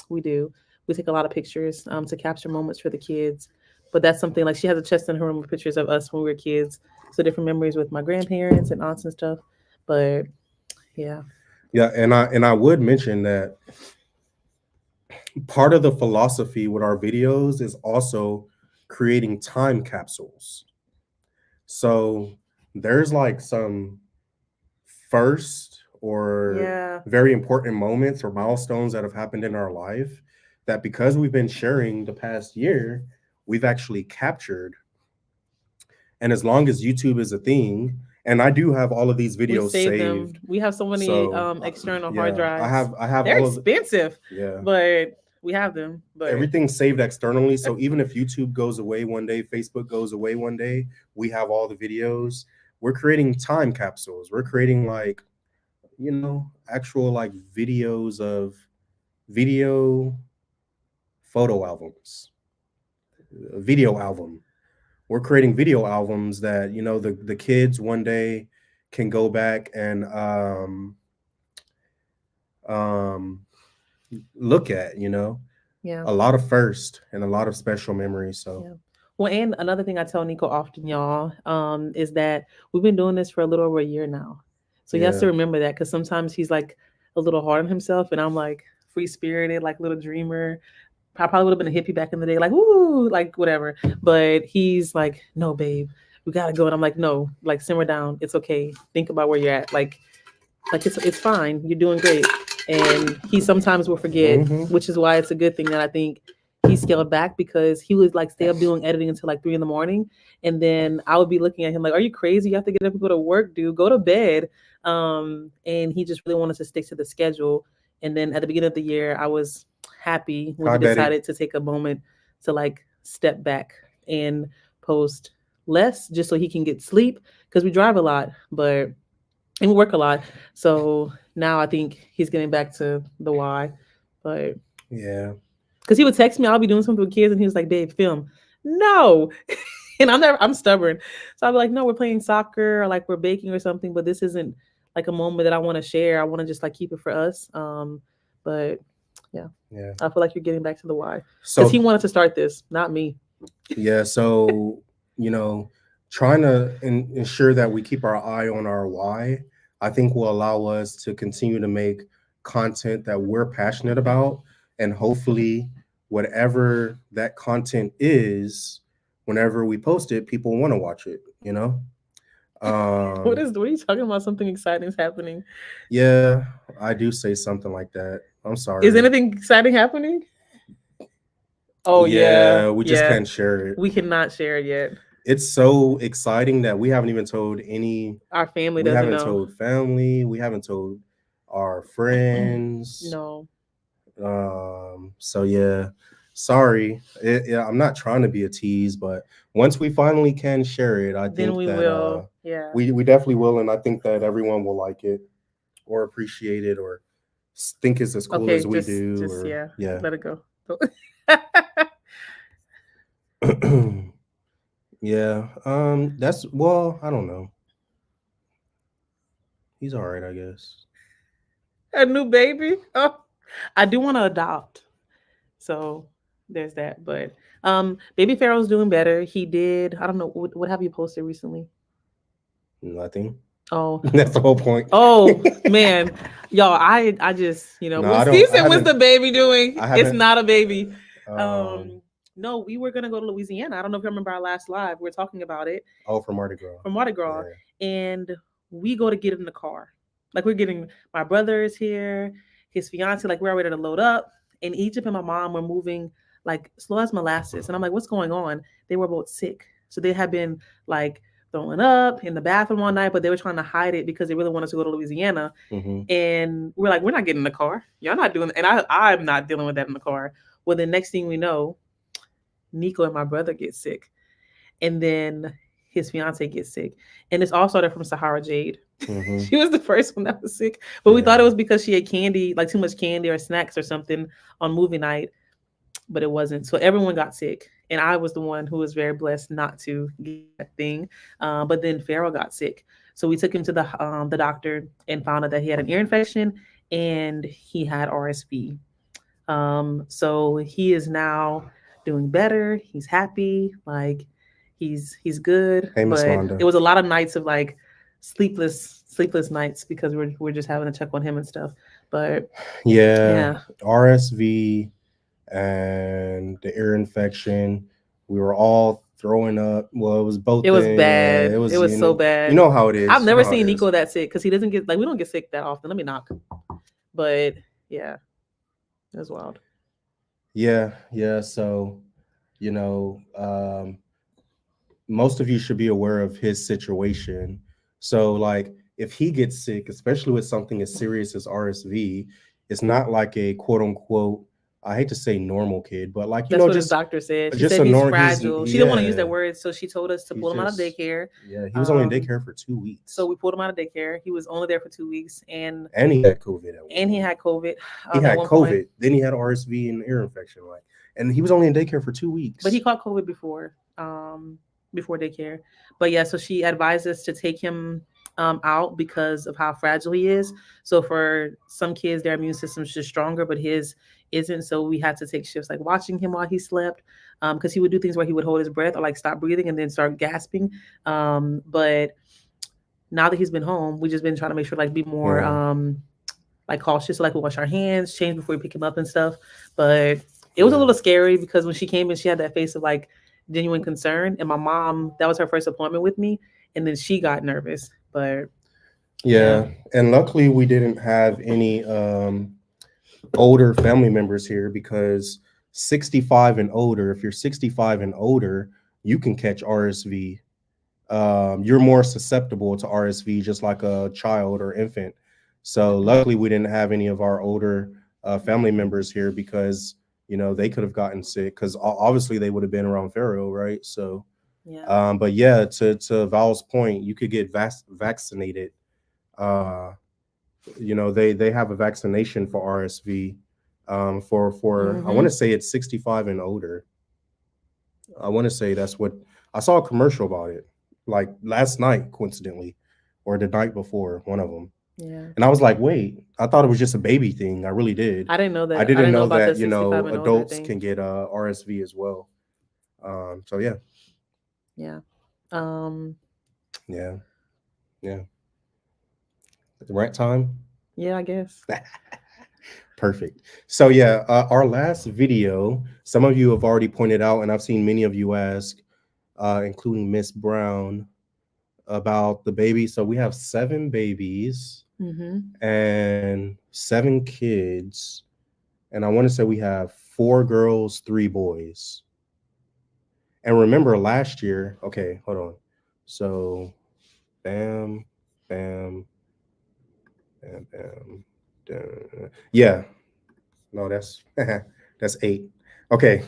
We do. We take a lot of pictures to capture moments for the kids. But that's something like she has a chest in her room with pictures of us when we were kids. So different memories with my grandparents and aunts and stuff. But yeah. Yeah, and I would mention that part of the philosophy with our videos is also creating time capsules. So there's like some first or very important moments or milestones that have happened in our life that because we've been sharing the past year, we've actually captured. And as long as YouTube is a thing, and I do have all of these videos saved. We have so many external hard drives. I have They're all expensive. But we have them. But everything's saved externally. So even if YouTube goes away one day, Facebook goes away one day, we have all the videos. We're creating time capsules. We're creating like, you know, actual like videos of video photo albums, video album. We're creating video albums that, you know, the kids one day can go back and look at, you know. Yeah. A lot of first and a lot of special memories. So yeah. Well, and another thing I tell Nico often, y'all, is that we've been doing this for a little over a year now. So he has to remember that because sometimes he's like a little hard on himself and I'm like free spirited, like little dreamer. I probably would have been a hippie back in the day, like, woo, like whatever. But he's like, no, babe, we gotta go. And I'm like, no, like simmer down. It's okay. Think about where you're at. Like it's fine. You're doing great. And he sometimes will forget, which is why it's a good thing that I think he scaled back because he would like stay up doing editing until like 3 a.m. And then I would be looking at him like, are you crazy? You have to get up and go to work, dude. Go to bed. And he just really wanted to stick to the schedule. And then at the beginning of the year, I was happy when he decided to take a moment to like step back and post less just so he can get sleep because we drive a lot and we work a lot. So now I think he's getting back to the why. But yeah, because he would text me, I'll be doing something with kids and he was like, babe, film. No. And I'm stubborn. So I'll be like, no, we're playing soccer or like we're baking or something, but this isn't like a moment that I want to share. I want to just like keep it for us. But yeah, I feel like you're getting back to the why. So he wanted to start this, not me. Yeah. So, you know, trying to ensure that we keep our eye on our why, I think will allow us to continue to make content that we're passionate about. And hopefully whatever that content is, whenever we post it, people want to watch it, you know? What are you talking about? Something exciting is happening. Yeah, I do say something like that. I'm sorry. Is anything exciting happening? Oh yeah, we just can't share it. We cannot share it yet. It's so exciting that we haven't even told our family doesn't know. We haven't told family. We haven't told our friends. No. So yeah. sorry. Yeah, I'm not trying to be a tease, but once we finally can share it, I Then think we that will. Yeah. we definitely will, and I think that everyone will like it or appreciate it or think it's as cool as we do. Just Or, let it go. Yeah. That's well, I don't know. He's all right, I guess. A new baby. Oh, I do want to adopt. So there's that. But baby Pharaoh's doing better. He did. I don't know what have you posted recently? Nothing. Oh, That's the whole point. Oh man, y'all, I just No, when Steve said, "What's the baby doing?" It's not a baby. No, we were gonna go to Louisiana. I don't know if you remember our last live. We were talking about it. Oh, from Mardi Gras. From Mardi Gras, and we go to get in the car. Like we're getting my brother is here, his fiance. Like we're ready to load up. And Egypt and my mom were moving like slow as molasses, and I'm like, "What's going on?" They were both sick, so they had been like throwing up in the bathroom one night, but they were trying to hide it because they really wanted to go to Louisiana. And we're like, we're not getting in the car. Y'all not doing it. And I'm not dealing with that in the car. Well, the next thing we know, Nico and my brother get sick. And then his fiance gets sick. And it's all started from Sahara Jade. She was the first one that was sick. But we thought it was because she had candy, like too much candy or snacks or something on movie night. But it wasn't. So everyone got sick. And I was the one who was very blessed not to get that thing. But then Pharaoh got sick. So we took him to the doctor and found out that he had an ear infection and he had RSV. So he is now doing better. He's happy. Like he's good. Hey, Miss but Londa. It was a lot of nights of like sleepless nights because we're just having to check on him and stuff. But yeah. RSV and the ear infection. We were all throwing up. Well, it was both. It was bad. It was so bad. You know how it is. I've never seen Nico that sick because he doesn't get we don't get sick that often. Let me knock. But yeah, it was wild. Yeah. So, most of you should be aware of his situation. So, like, if he gets sick, especially with something as serious as RSV, it's not like a quote unquote, I hate to say normal kid, but like, that's what his doctor said. She said he's fragile. She didn't want to use that word, so she told us to pull him out of daycare. Yeah, he was only in daycare for 2 weeks. So we pulled him out of daycare. He was only there for 2 weeks, and he had COVID. He had COVID. He had COVID. Then he had RSV and ear infection. Like, and he was only in daycare for 2 weeks. But he caught COVID before daycare. But yeah, so she advised us to take him out because of how fragile he is. So for some kids, their immune system's just stronger, but his isn't. So we had to take shifts like watching him while he slept, because he would do things where he would hold his breath or like stop breathing and then start gasping. But now that he's been home, we've just been trying to make sure like be more like cautious, like we wash our hands, change before we pick him up and stuff. But it was a little scary because when she came in, she had that face of like genuine concern, and my mom, that was her first appointment with me, and then she got nervous. But yeah, and luckily we didn't have any older family members here, because 65 and older, if you're 65 and older, you can catch RSV. You're more susceptible to RSV just like a child or infant. So luckily we didn't have any of our older family members here, because they could have gotten sick, because obviously they would have been around Pharaoh, right? So but yeah, to Val's point, you could get vaccinated. They have a vaccination for RSV for I want to say it's 65 and older. I want to say that's what I saw a commercial about it like last night, coincidentally, or the night before, one of them. Yeah. And I was like, wait, I thought it was just a baby thing. I really did. I didn't know that. I didn't know that, adults can get RSV as well. So yeah. Yeah. Yeah. The right time? Yeah, I guess. Perfect. So yeah, our last video, some of you have already pointed out, and I've seen many of you ask, including Miss Brown, about the baby. So we have 7 babies and 7 kids. And I want to say we have 4 girls, 3 boys. And remember last year, okay, hold on. So bam, bam, bam, bam. Yeah. No, that's that's 8. Okay.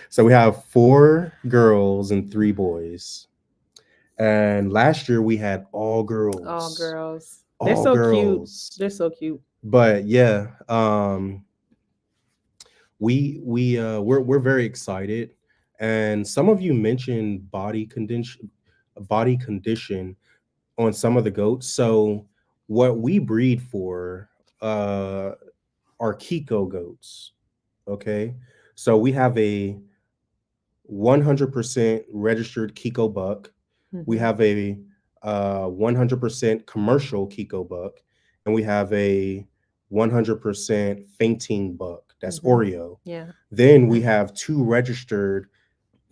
So we have 4 girls and 3 boys. And last year we had all girls. All girls. They're All so girls. cute. They're so cute. But yeah, we're very excited. And some of you mentioned body condition on some of the goats. So what we breed for are Kiko goats. Okay. So we have a 100% registered Kiko buck. We have a 100% commercial Kiko buck, and we have a 100% fainting buck. That's Oreo. Yeah. Then we have 2 registered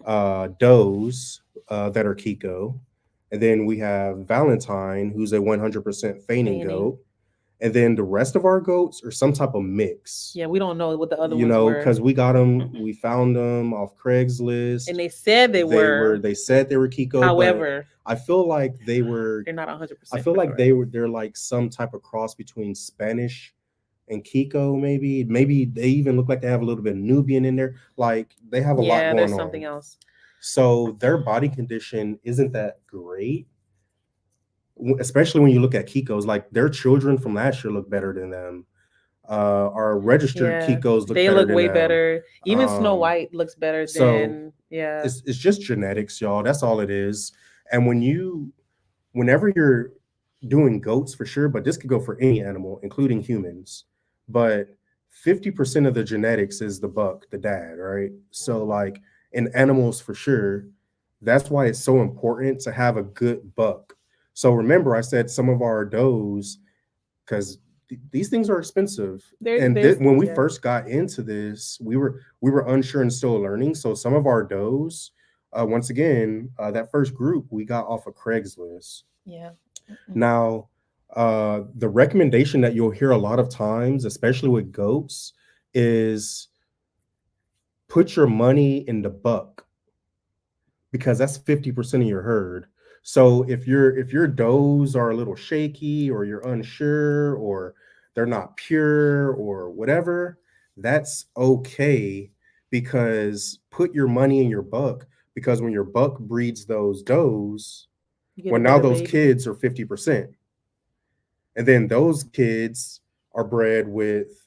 does that are Kiko, and then we have Valentine, who's a 100% fainting goat. And then the rest of our goats are some type of mix. Yeah, we don't know what the other ones were. Because we found them off Craigslist. And they said they were. They said they were Kiko. However, I feel like they're not 100%. I feel like they're like some type of cross between Spanish and Kiko, maybe. Maybe they even look like they have a little bit of Nubian in there. Like they have a lot going on. Yeah, there's something else. So their body condition isn't that great. Especially when you look at Kikos, like their children from last year look better than them. Our registered Kikos look way better. Even Snow White looks better than It's just genetics, y'all. That's all it is. And whenever you're doing goats for sure, but this could go for any animal, including humans. But 50% of the genetics is the buck, the dad, right? So like in animals for sure, that's why it's so important to have a good buck. So remember, I said some of our does, because these things are expensive. When we first got into this, we were unsure and still learning. So some of our does, once again, that first group we got off of Craigslist. Yeah. Now, the recommendation that you'll hear a lot of times, especially with goats, is put your money in the buck, because that's 50% of your herd. So if your does are a little shaky, or you're unsure, or they're not pure, or whatever, that's okay, because put your money in your buck, because when your buck breeds those does, now those kids are 50%. And then those kids are bred with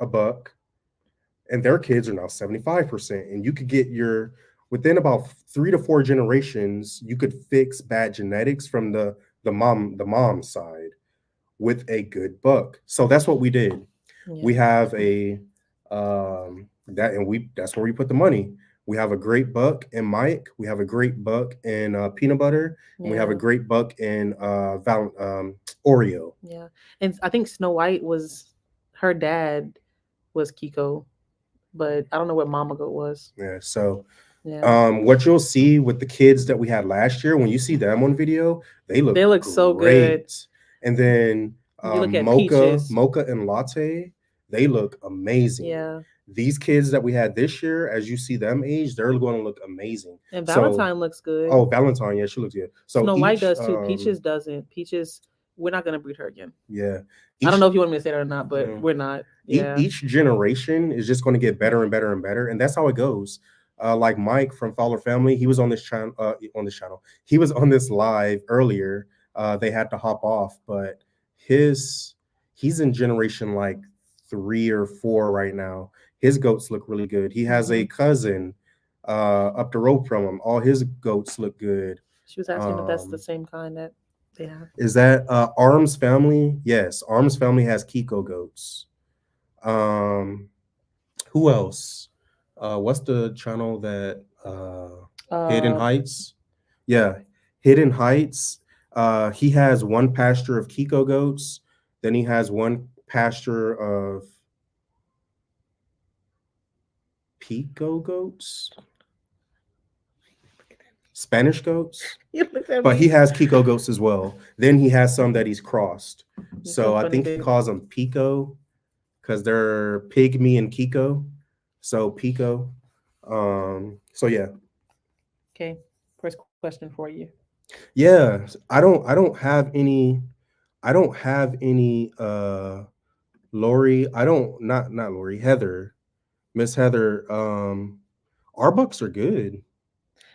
a buck, and their kids are now 75%. And you could get within about 3 to 4 generations, you could fix bad genetics from the mom side with a good buck. So that's what we did. Yeah. We have that's where we put the money. We have a great buck in Mike. We have a great buck in Peanut Butter. And we have a great buck in Oreo. Yeah. And I think Snow White her dad was Kiko, but I don't know what Mama Goat was. Yeah. So what you'll see with the kids that we had last year, when you see them on video, they look great. So good. And then Mocha and Latte, they look amazing. Yeah. These kids that we had this year, as you see them age, they're going to look amazing. And Valentine looks good. Oh, Valentine, yeah, she looks good. So Snow White does too. Peaches doesn't. Peaches, we're not going to breed her again. Yeah. I don't know if you want me to say that or not, but we're not. Yeah. Each generation is just going to get better and better and better, and that's how it goes. Like Mike from Fowler Family, he was on this channel. He was on this live earlier. They had to hop off, but he's in generation like 3 or 4 right now. His goats look really good. He has a cousin up the road from him. All his goats look good. She was asking if that's the same kind that they have. Is that Arms Family? Yes, Arms Family has Kiko goats. Who else? What's the channel that Hidden Heights? Yeah, Hidden Heights. He has one pasture of Kiko goats. Then he has one pasture of Pico goats, Spanish goats. But he has Kiko goats as well. Then he has some that he's crossed. So I think he calls them Pico because they're Pygmy and Kiko. So Pico. So yeah. Okay. First question for you. Yeah, I don't have any Lori. Not Lori, Heather. Miss Heather, our bucks are good.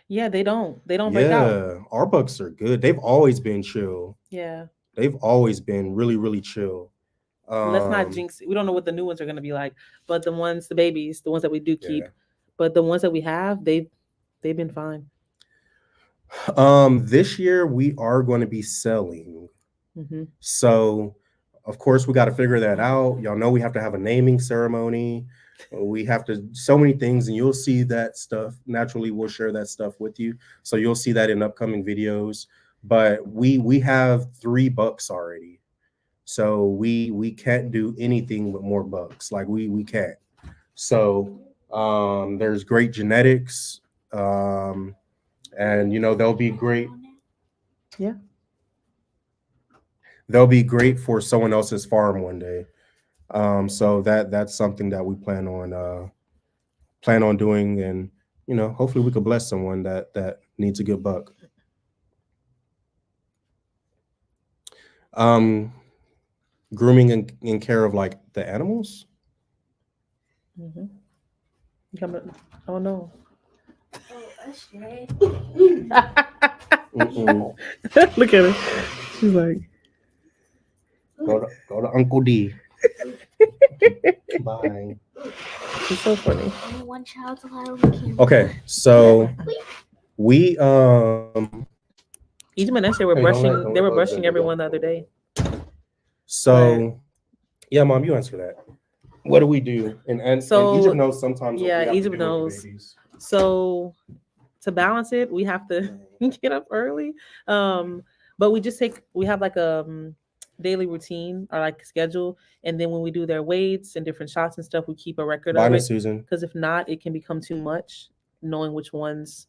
Yeah, they don't break out. Yeah, our bucks are good. They've always been chill. Yeah. They've always been really, really chill. Let's not jinx it. We don't know what the new ones are going to be like, but the babies, the ones that we do keep, but the ones that we have, they've been fine. This year we are going to be selling. So, of course, we got to figure that out. Y'all know we have to have a naming ceremony. We have to so many things, and you'll see that stuff. Naturally, we'll share that stuff with you, so you'll see that in upcoming videos. But we have 3 bucks already, so we can't do anything with more bucks. Like we can't. So there's great genetics, and they'll be great. Yeah. They'll be great for someone else's farm one day. So that's something that we plan on doing, and hopefully we could bless someone that needs a good buck. Grooming and care of like the animals. Oh no. Look at her. She's like, go to Uncle D. Bye. It's so funny. One child's allowed on the camera. Okay, so we Egypt and Esther were brushing. They were brushing everyone the other day. So, yeah, Mom, you answer that. What do we do? And Egypt knows sometimes. Yeah, Egypt knows. So to balance it, we have to get up early. But we have like a daily routine or like schedule, and then when we do their weights and different shots and stuff, we keep a record of it. Susan. Because if not, it can become too much knowing which ones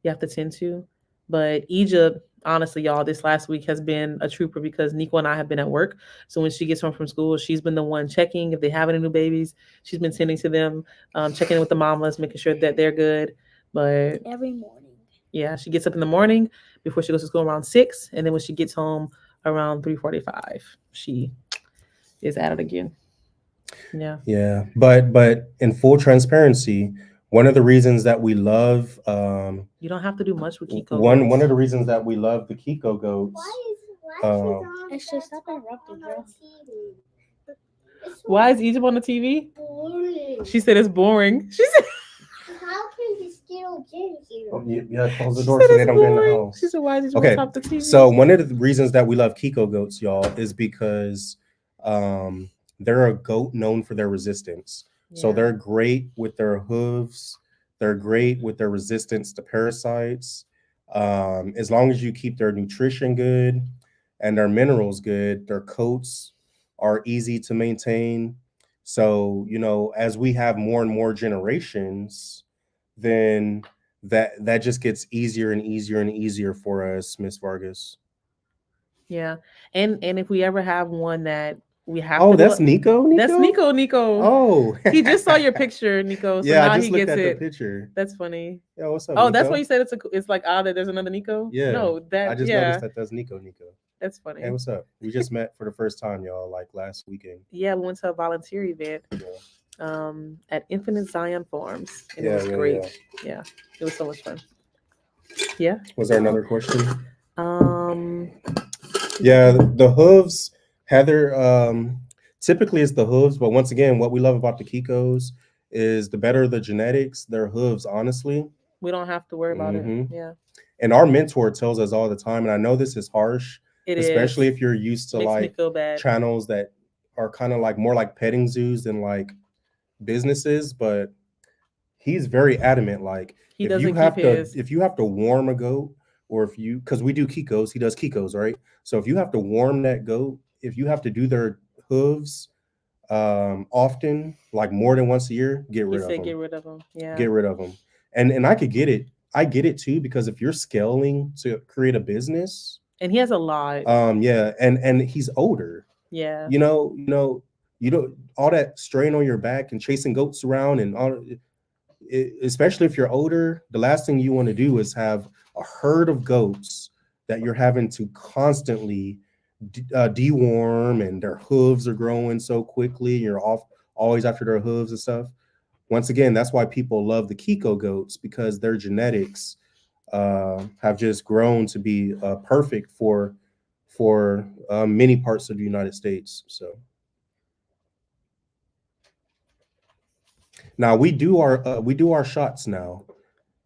you have to tend to. But Egypt, honestly, y'all, this last week has been a trooper because Nico and I have been at work. So when she gets home from school, she's been the one checking if they have any new babies. She's been tending to them, checking in with the mamas, making sure that they're good. But every morning. Yeah, she gets up in the morning before she goes to school around 6, and then when she gets home around 3:45, she is at it again. Yeah. Yeah, but in full transparency, one of the reasons that we love you don't have to do much with Kiko. One of the reasons that we love the Kiko goats. It's just stop interrupting, bro. Why is Egypt on the TV? Boring. She said it's boring. She said, how can the skittle get here? Oh, yeah, close the door so they don't get in the house. She said, why is okay, on top of the TV? So one of the reasons that we love Kiko goats, y'all, is because they're a goat known for their resistance. Yeah. So they're great with their hooves. They're great with their resistance to parasites. As long as you keep their nutrition good and their minerals good, their coats are easy to maintain. So, as we have more and more generations, then that just gets easier and easier and easier for us, Miss Vargas. Yeah. And if we ever have one that we have that's Nico? That's Nico. Oh. He just saw your picture, Nico. So yeah, now I just he looked gets at it. The picture. That's funny. Yeah, what's up, Oh, Nico? that's why you said it's like that there's another Nico? Yeah. No, I just noticed that that's Nico. That's funny. Hey, what's up? We just met for the first time, y'all, like last weekend. Yeah, we went to a volunteer event at Infinite Zion Farms. And it was great. Yeah, it was so much fun. Yeah. Was there another question? Yeah, the hooves, Heather, typically it's the hooves, but once again, what we love about the Kikos is the better the genetics, their hooves, honestly. We don't have to worry about it. Yeah. And our mentor tells us all the time, and I know this is harsh, especially if you're used to like channels that are kind of like more like petting zoos than like businesses, but he's very adamant. Like if you have to warm a goat, or because we do Kikos, he does Kikos, right? So if you have to warm that goat, if you have to do their hooves often, like more than once a year, get rid of them. Get rid of them. Yeah. Get rid of them. And I could get it. I get it too, because if you're scaling to create a business, and he has a lot. Yeah, and he's older. Yeah. You don't all that strain on your back and chasing goats around and all. Especially if you're older, the last thing you want to do is have a herd of goats that you're having to constantly deworm, and their hooves are growing so quickly. You're always after their hooves and stuff. once again, that's why people love the Kiko goats, because their genetics have just grown to be perfect for many parts of the United States. So now we do our shots now.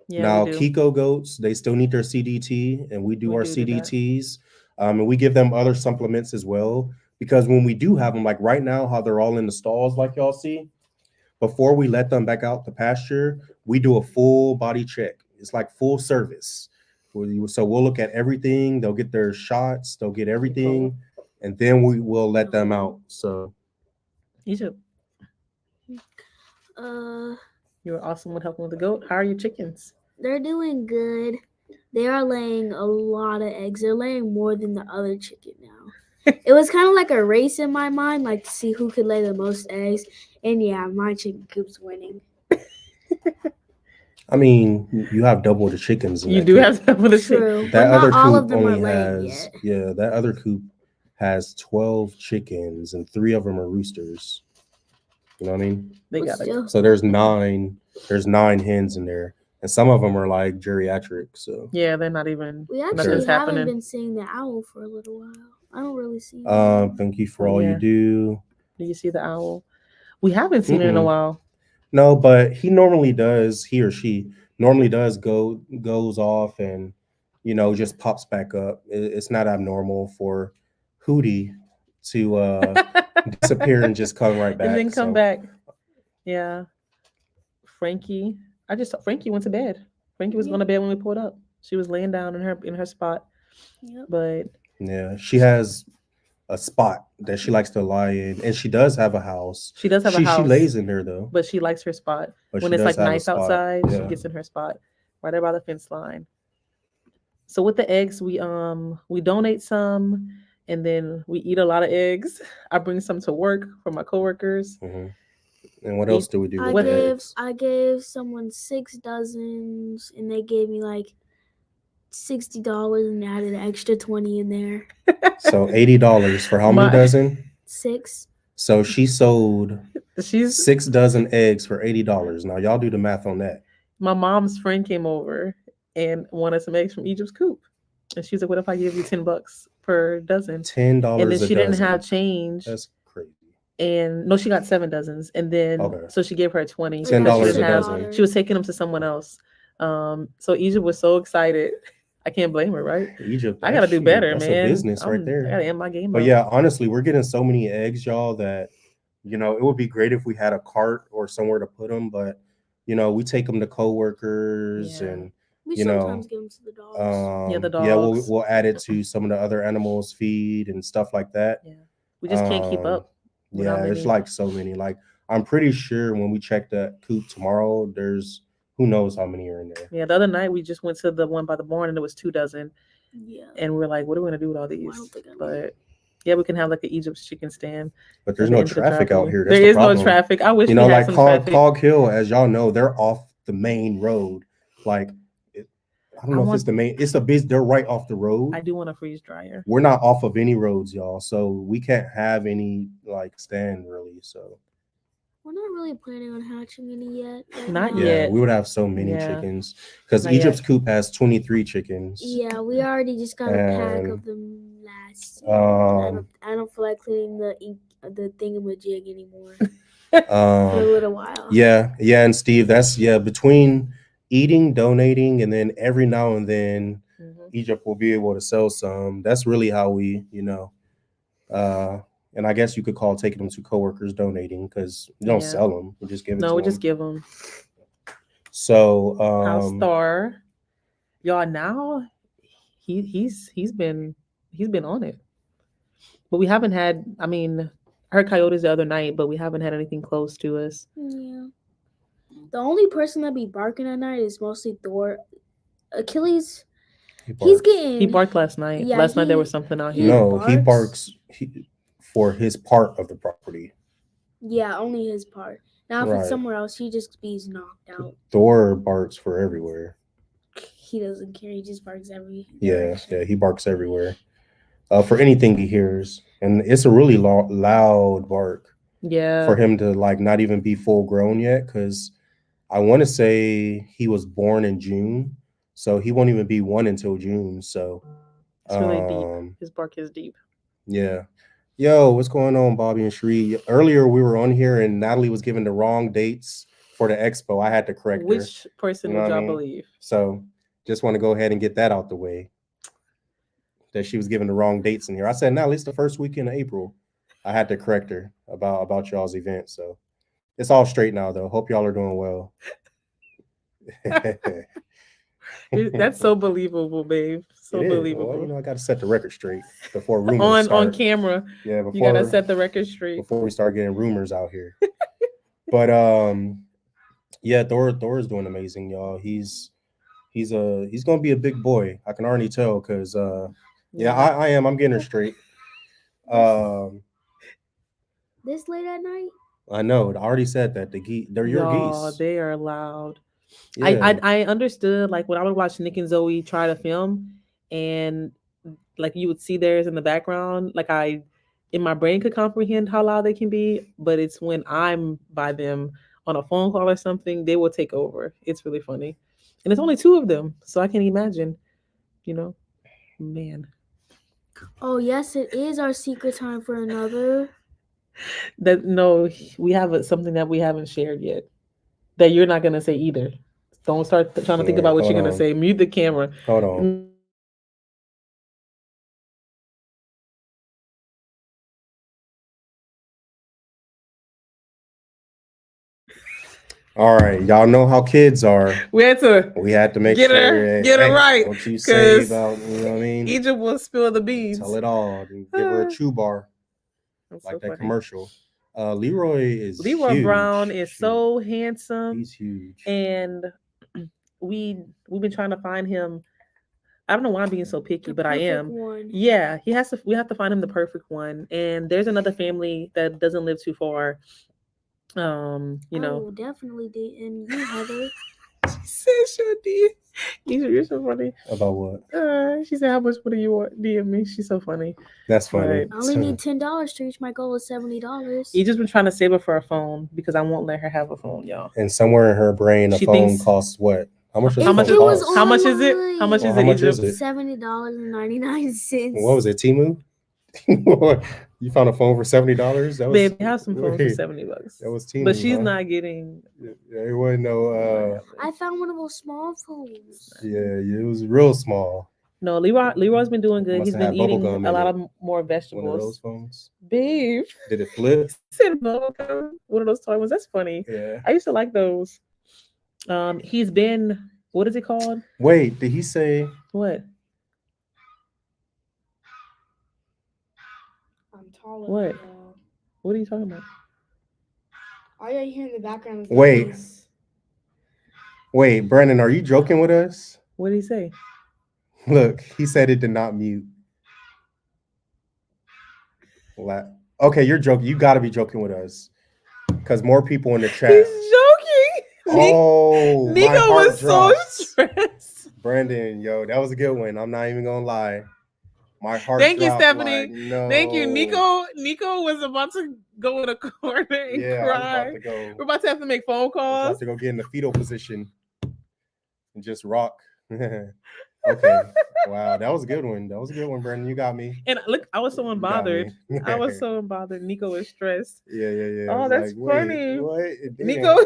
Yeah, Now we do. Kiko goats, they still need their CDT, and we do our do CDTs, and we give them other supplements as well. Because when we do have them, like right now, how they're all in the stalls, like y'all see, before we let them back out the pasture, we do a full body check. It's like full service. So we'll look at everything. They'll get their shots. They'll get everything, and then we will let them out. So, Egypt, you were awesome with helping with the goat. How are your chickens? They're doing good. They are laying a lot of eggs. They're laying more than the other chicken now. It was kind of like a race in my mind, like to see who could lay the most eggs. And yeah, my chicken coop's winning. I mean, you have double the chickens. You do have double the chickens. That other coop only has, that other coop has 12 chickens, and 3 of them are roosters. You know what I mean? They got it. So there's 9 hens in there, and some of them are like geriatric. So yeah, they're not even. We actually haven't been seeing the owl for a little while. I don't really see it. Thank you for all you do. Do you see the owl? We haven't seen it in a while. No, but he or she normally goes off and, just pops back up. It's not abnormal for Hootie to disappear and just come right back. And then come back. Yeah. Frankie went to bed. Frankie was going to bed when we pulled up. She was laying down in her spot. Yep. But yeah, she has a spot that she likes to lie in, and she does have a house. She does have a house. She lays in there though, but she likes her spot. When it's like nice outside, she gets in her spot right there by the fence line. So with the eggs, we donate some, and then we eat a lot of eggs. I bring some to work for my coworkers. Mm-hmm. And what else do we do with the eggs? I gave someone 6 dozens, and they gave me like $60 and added an extra 20 in there. So $80 for how many dozen? 6. So she sold 6 dozen eggs for $80. Now y'all do the math on that. My mom's friend came over and wanted some eggs from Egypt's coop, and she's like, "What if I give you $10 per dozen?" $10. And then she didn't have change. That's crazy. And no, she got 7 dozens, and then so she gave her 20. $10 a dozen. She was taking them to someone else. So Egypt was so excited. I can't blame her, right? Egypt, I gotta do better, that's man. That's a business right there. I gotta end my game. But yeah, honestly, we're getting so many eggs, y'all, that it would be great if we had a cart or somewhere to put them. But we take them to coworkers, and we sometimes give them to the dogs. The dogs. Yeah, we'll add it to some of the other animals' feed and stuff like that. Yeah, we just can't keep up. Yeah, there's like so many. Like I'm pretty sure when we check that coop tomorrow, there's who knows how many are in there. Yeah, the other night we just went to the one by the barn, and it was 2 dozen. Yeah. And we're like, what are we gonna do with all these? But yeah, we can have like the Egypt's chicken stand. But there's no traffic out here. There is no traffic. I wish we had some traffic. Cog Hill, as y'all know, they're off the main road. Like I don't know if it's the main. It's a bit. They're right off the road. I do want a freeze dryer. We're not off of any roads, y'all, so we can't have any like stand really. So we're not really planning on hatching any yet. Not yet. We would have so many chickens because Egypt's coop has 23 chickens. Yeah, we already just got a pack of them last year. I don't feel like cleaning the thingamajig anymore for a little while. Yeah, and Steve, that's between eating, donating, and then every now and then Egypt will be able to sell some. That's really how we, and I guess you could call taking them to coworkers donating, because you don't sell them. We just give it to them. No, we just give them. So House Star, y'all, now he's been on it. But we haven't had, I heard coyotes the other night, but we haven't had anything close to us. Yeah. The only person that be barking at night is mostly Thor. Achilles, he barked last night. Yeah, last night there was something out here. No, he barks for his part of the property. Yeah, only his part. Now, if it's somewhere else, he just be knocked out. Thor barks for everywhere. He doesn't care. He just barks everywhere. Yeah, he barks everywhere. For anything he hears. And it's a really loud bark. Yeah. For him to like not even be full grown yet, because I want to say he was born in June, so he won't even be 1 until June. So it's really deep. His bark is deep. Yeah. Yo, what's going on, Bobby and Shree? Earlier we were on here and Natalie was giving the wrong dates for the expo. I had to correct her. Which person would y'all believe? So just want to go ahead and get that out the way. That she was giving the wrong dates in here. I said, Natalie, it's the first weekend of April. I had to correct her about y'all's event. So it's all straight now, though. Hope y'all are doing well. That's so believable, babe. So believable. Well, I got to set the record straight before rumors start. On camera. Yeah, you got to set the record straight before we start getting rumors out here. But yeah, Thor is doing amazing, y'all. He's gonna be a big boy. I can already tell because I am. I'm getting her straight. This late at night? I know. I already said that they're your geese. They are loud. Yeah. I understood like when I would watch Nick and Zoe try to film, and like you would see theirs in the background. Like in my brain could comprehend how loud they can be, but it's when I'm by them on a phone call or something, they will take over. It's really funny, and it's only 2 of them, so I can imagine. Man. Oh yes, it is our secret time for another. We have something that we haven't shared yet that you're not gonna say either. Don't start trying to think about what you're gonna say. Mute the camera. Hold on. All right, y'all know how kids are. We had to make get sure get it right. What you say about, you know what I mean? Egypt will spill the beans. Tell it all. Give her a chew bar. Like so that funny. Commercial. Leroy huge. Brown is so handsome. He's huge. And we've been trying to find him. I don't know why I'm being so picky, but I am. One. Yeah, we have to find him the perfect one. And there's another family that doesn't live too far. I will definitely DM you, Heather. She said she'll DM. You're so funny. About what? She said, "How much money you want? DM me." She's so funny. That's funny. Right. I only need $10 to reach my goal of $70. You just been trying to save her for a phone because I won't let her have a phone, y'all. And somewhere in her brain, a phone costs what? How much is it? How much is it? How much is it? $70.99. What was it? Temu? You found a phone for $70? Babe, have some phones for $70. That was Temu. But she's not getting. Yeah, it wasn't no. I found one of those small phones. Yeah, it was real small. No, Leroy's been doing good. He's been eating a lot of more vegetables. One of those phones. Babe. Did it flip? Said bubblegum. One of those toy ones. That's funny. Yeah. I used to like those. He's been. What is it called? Wait, did he say what? I'm taller. What? What are you talking about? All you hear in the background is Wait, Brandon, are you joking with us? What did he say? Look, he said it did not mute. Okay, you're joking. You got to be joking with us because more people in the chat. He's joking. Oh, Nico was so stressed. Brandon, yo, that was a good one. I'm not even gonna lie. My heart. Thank you, Stephanie. Like, no. Thank you, Nico. Nico was about to go in a corner and cry. We're about to have to make phone calls. About to go get in the fetal position and just rock. Okay. Wow, that was a good one. That was a good one, Brandon. You got me. And look, I was so unbothered. I was so unbothered. Nico was stressed. Yeah. Oh, that's funny. What? Nico,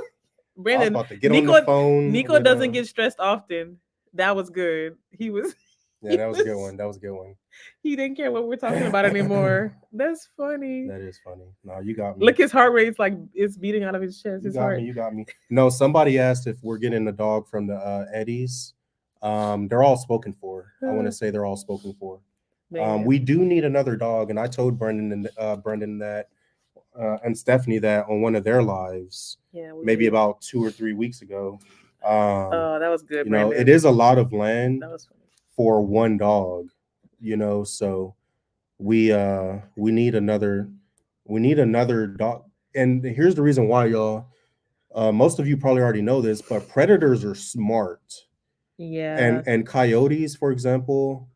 Brandon. About to get on the phone. Nico doesn't get stressed often. That was good. He was. Yeah, that was a good one. That was a good one. He didn't care what we're talking about anymore. That's funny. That is funny. No, you got me. Look, his heart rate's like it's beating out of his chest. You got me. No, somebody asked if we're getting a dog from the Eddies. They're all spoken for. I want to say they're all spoken for. We do need another dog, and I told Brendan that and Stephanie that on one of their lives. Yeah, maybe about 2 or 3 weeks ago. That was good. You know, it is a lot of land for one dog. You know, so we need another dog. And here's the reason why, y'all. Most of you probably already know this, but predators are smart. Yeah. And coyotes, for example,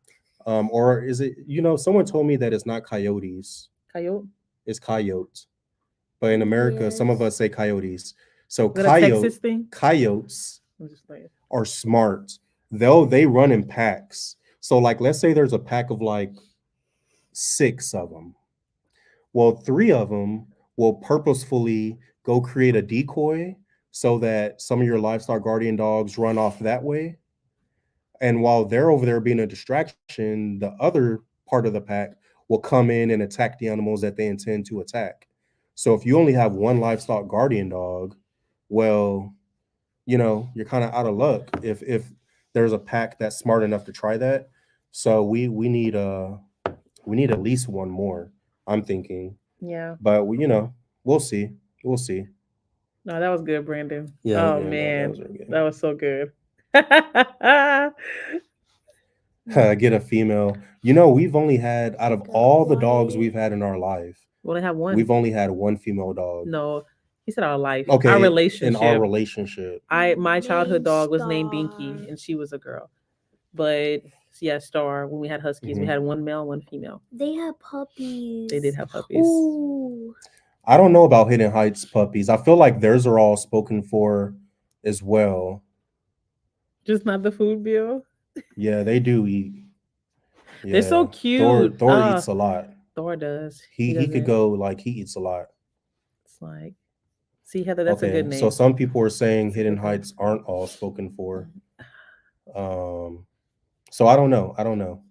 or is it? You know, someone told me that it's not coyotes. Coyote. It's coyotes. but in America, some of us say coyotes. So Is that a Texas thing? Coyotes I'm just playing. are smart. They run in packs. So like, let's say there's a pack of like 6 of them. Well, 3 of them will purposefully go create a decoy so that some of your livestock guardian dogs run off that way. And while they're over there being a distraction, the other part of the pack will come in and attack the animals that they intend to attack. So if you only have one livestock guardian dog, well, you're kind of out of luck if there's a pack that's smart enough to try that. So we need at least one more, I'm thinking. Yeah. But we'll see. We'll see. No, that was good, Brandon. Yeah. Oh yeah, man, that was really good. that was so good. Get a female. We've only had, out of all the dogs we've had in our life, we only have one. We've only had one female dog. No, he said our life. Okay, our relationship. In our relationship. My childhood dog was named Binky, and she was a girl. But yeah, Star. When we had huskies, we had one male, one female. They had puppies. They did have puppies. Ooh. I don't know about Hidden Heights puppies. I feel like theirs are all spoken for as well. Just not the food bill. Yeah, they do eat. Yeah. They're so cute. Thor eats a lot. Thor does. He could go, like, he eats a lot. It's like, see, Heather, that's a good name. So some people are saying Hidden Heights aren't all spoken for. So I don't know.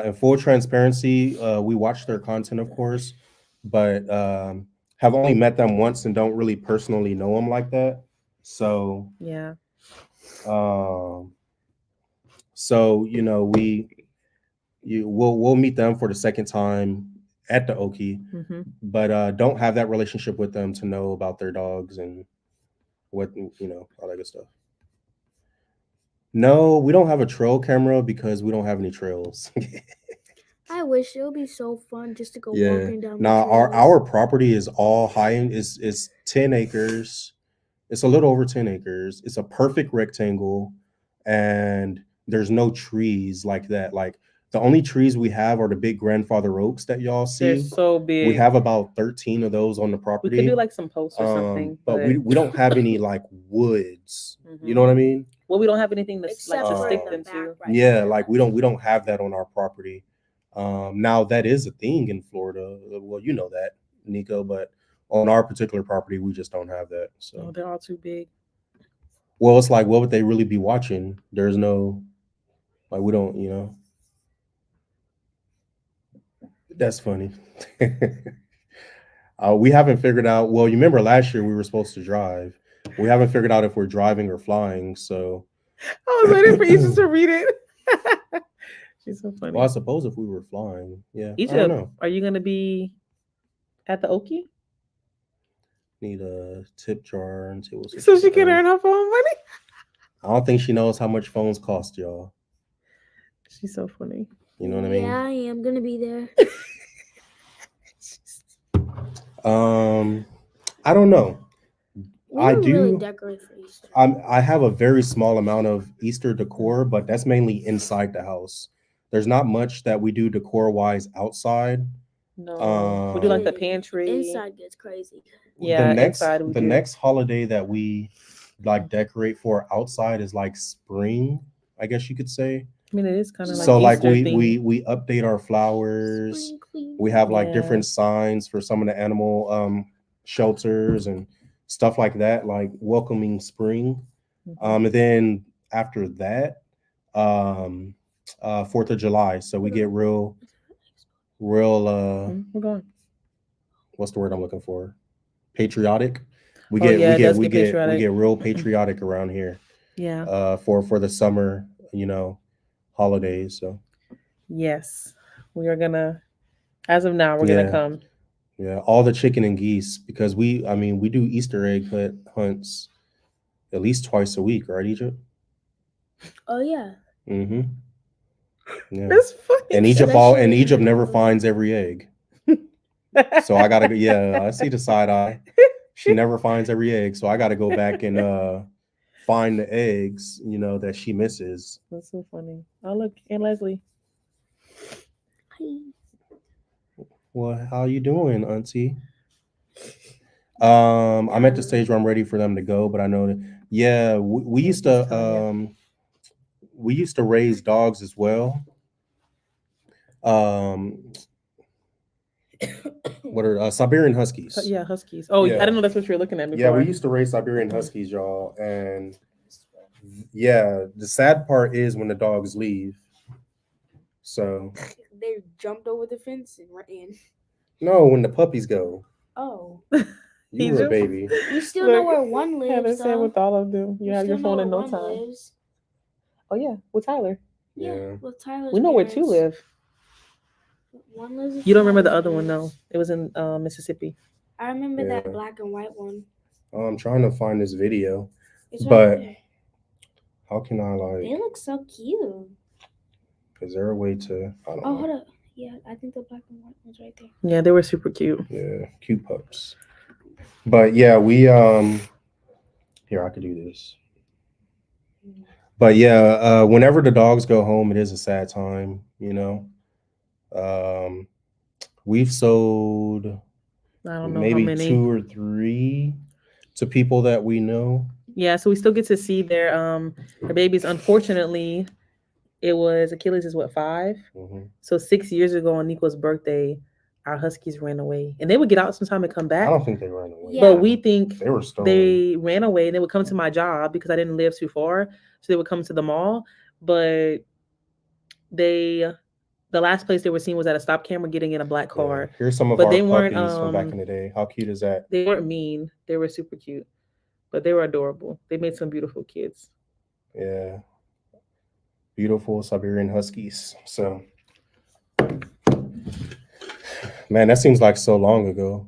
In full transparency, we watch their content, of course, but have only met them once and don't really personally know them like that. So yeah. So we'll meet them for the second time at the Oki, but don't have that relationship with them to know about their dogs and what all that good stuff. No, we don't have a trail camera because we don't have any trails. I wish it would be so fun just to go walking down. Now our property is all high and is 10 acres. It's a little over 10 acres. It's a perfect rectangle, and there's no trees like that. Like, the only trees we have are the big grandfather oaks that y'all see. They're so big. We have about 13 of those on the property. We could do like some posts or something. But we don't have any like woods. You know what I mean? Well, we don't have anything to stick them to. Yeah, like we don't have that on our property. Now that is a thing in Florida. Well, you know that, Nico, but on our particular property, we just don't have that. So they're all too big. Well, it's like, what would they really be watching? There's no, like, we don't, That's funny. We haven't figured out. Well, you remember last year we were supposed to drive. We haven't figured out if we're driving or flying. So I was waiting for Egypt to read it. She's so funny. Well, I suppose if we were flying, yeah. Egypt, I don't know. Are you going to be at the Oki? Need a tip jar and see what's. So she can earn her phone money. I don't think she knows how much phones cost, y'all. She's so funny. You know what I mean? Yeah, I am gonna be there. I don't know. I do really decorate for Easter. I have a very small amount of Easter decor, but that's mainly inside the house. There's not much that we do decor wise outside. No, we do like the pantry. Inside gets crazy. Yeah, the next holiday that we like decorate for outside is like spring, I guess you could say. I mean, it is kind of like so Easter like thing. we update our flowers. We have like different signs for some of the animal shelters and stuff like that, like welcoming spring. And then after that, 4th of July. So we get real we're going. What's the word I'm looking for? Patriotic. We get real patriotic around here. Yeah. For the summer, holidays. So yes, we are gonna. As of now, we're gonna come. Yeah, all the chicken and geese, because we do Easter egg hunts at least twice a week, right, Egypt? Oh yeah. Mm-hmm. Yeah. That's funny. And Egypt never finds every egg. So I gotta go. Yeah, I see the side eye. She never finds every egg, so I gotta go back and find the eggs, that she misses. That's so funny. Oh, look, Aunt Leslie. Hi. Well, how you doing, Auntie? I'm at the stage where I'm ready for them to go, but I know that we used to raise dogs as well. What are Siberian Huskies? Yeah, Huskies. Oh, yeah. I didn't know that's what you were looking at before. Yeah, we used to raise Siberian Huskies, y'all, and yeah, the sad part is when the dogs leave. So they jumped over the fence and ran. No, when the puppies go. Oh. You were a baby. You still know where one lives. Said with all of them. You have your phone in no time. Lives. Oh yeah, with Tyler. Yeah, with Tyler. We know where two live. One lives. You don't remember the other one though? It was in Mississippi. I remember that black and white one. I'm trying to find this video, but how can I like? They look so cute. Is there a way to? I don't know. Hold up. Yeah, I think the black and white one's right there. Yeah, they were super cute. Yeah, cute pups. But yeah, we here I could do this. But yeah, whenever the dogs go home, it is a sad time, you know. We've sold I don't know maybe how many. 2 or 3 to people that we know. Yeah, so we still get to see their babies. Unfortunately, it was Achilles is 5. Mm-hmm. So 6 years ago on Nico's birthday, our Huskies ran away, and they would get out sometime and come back. I don't think they ran away, but we think they were stolen. They ran away, and they would come to my job because I didn't live too far, so they would come to the mall. But the last place they were seen was at a stop camera getting in a black car. Yeah. Here's some of our puppies from back in the day. How cute is that? They weren't mean. They were super cute, but they were adorable. They made some beautiful kids. Yeah. Beautiful Siberian Huskies. So, man, that seems like so long ago.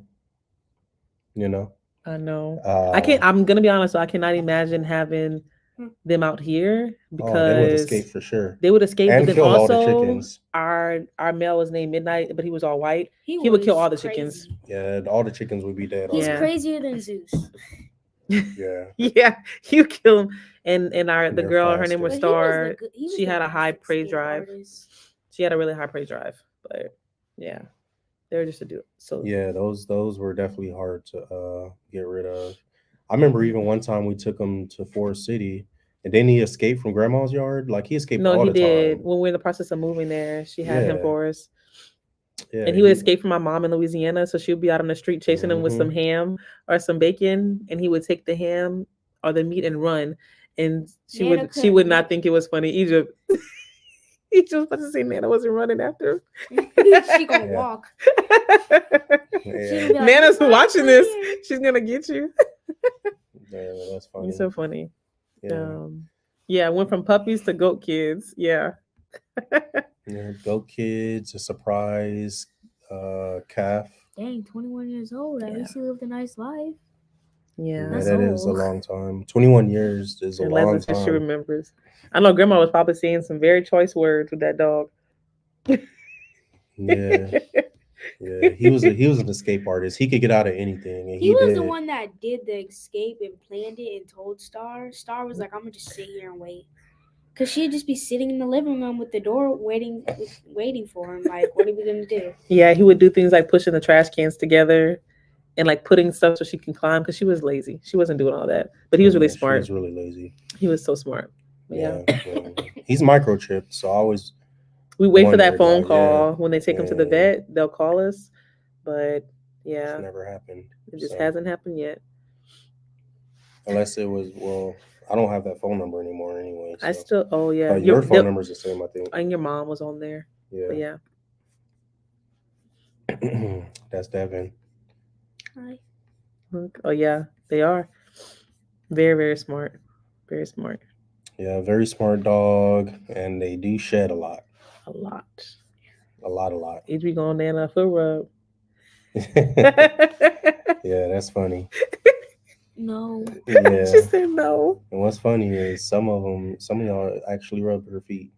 You know? I know. I'm going to be honest, I cannot imagine having them out here because they would escape for sure. They would escape, and but then kill also all the chickens. Our male was named Midnight, but he was all white. He would kill all the chickens. Yeah, all the chickens would be dead. He's crazier than Zeus. Yeah. Yeah, you kill him. And the girl, her name was Star. She had a high praise drive. She had a really high praise drive, but yeah, they were just to do it. So yeah, those were definitely hard to get rid of. I remember even one time we took him to Forest City, and then he escaped from Grandma's yard. Like he escaped all the time. No, he did. When we were in the process of moving there, she had him for us. Yeah, and he would escape from my mom in Louisiana, so she would be out on the street chasing him with some ham or some bacon, and he would take the ham or the meat and run. And she would not think it was funny. Egypt was about to say Nana wasn't running after him. She gonna walk. Yeah. Like, Nana's watching this. She's gonna get you. Yeah, that's funny. You're so funny. Yeah, went from puppies to goat kids. Yeah. Yeah, goat kids, a surprise calf. Dang, 21 years old. At least he lived a nice life. Yeah, that is a long time. 21 years is a long time. She remembers. I know Grandma was probably saying some very choice words with that dog. Yeah. Yeah, he was an escape artist. He could get out of anything, and he was the one that did the escape and planned it and told Star. Star was like, "I'm gonna just sit here and wait," because she'd just be sitting in the living room with the door waiting for him. Like, what are we gonna do? Yeah, he would do things like pushing the trash cans together and like putting stuff so she can climb because she was lazy. She wasn't doing all that, but he was really smart. He was really lazy. He was so smart. Yeah. He's microchipped, so I always. We wait for that phone call when they take him to the vet. They'll call us, but yeah, it's never happened. It just hasn't happened yet. Unless it was, well, I don't have that phone number anymore anyway. So. I still, oh yeah, your phone number is the same, I think. And your mom was on there. Yeah, but yeah. That's Devin. Hi. Oh yeah, they are very, very smart. Very smart. Yeah, very smart dog, and they do shed a lot. A lot. Each week on there on a foot rub. Yeah, that's funny. No. Yeah. She said no. And what's funny is some of y'all actually rub her feet.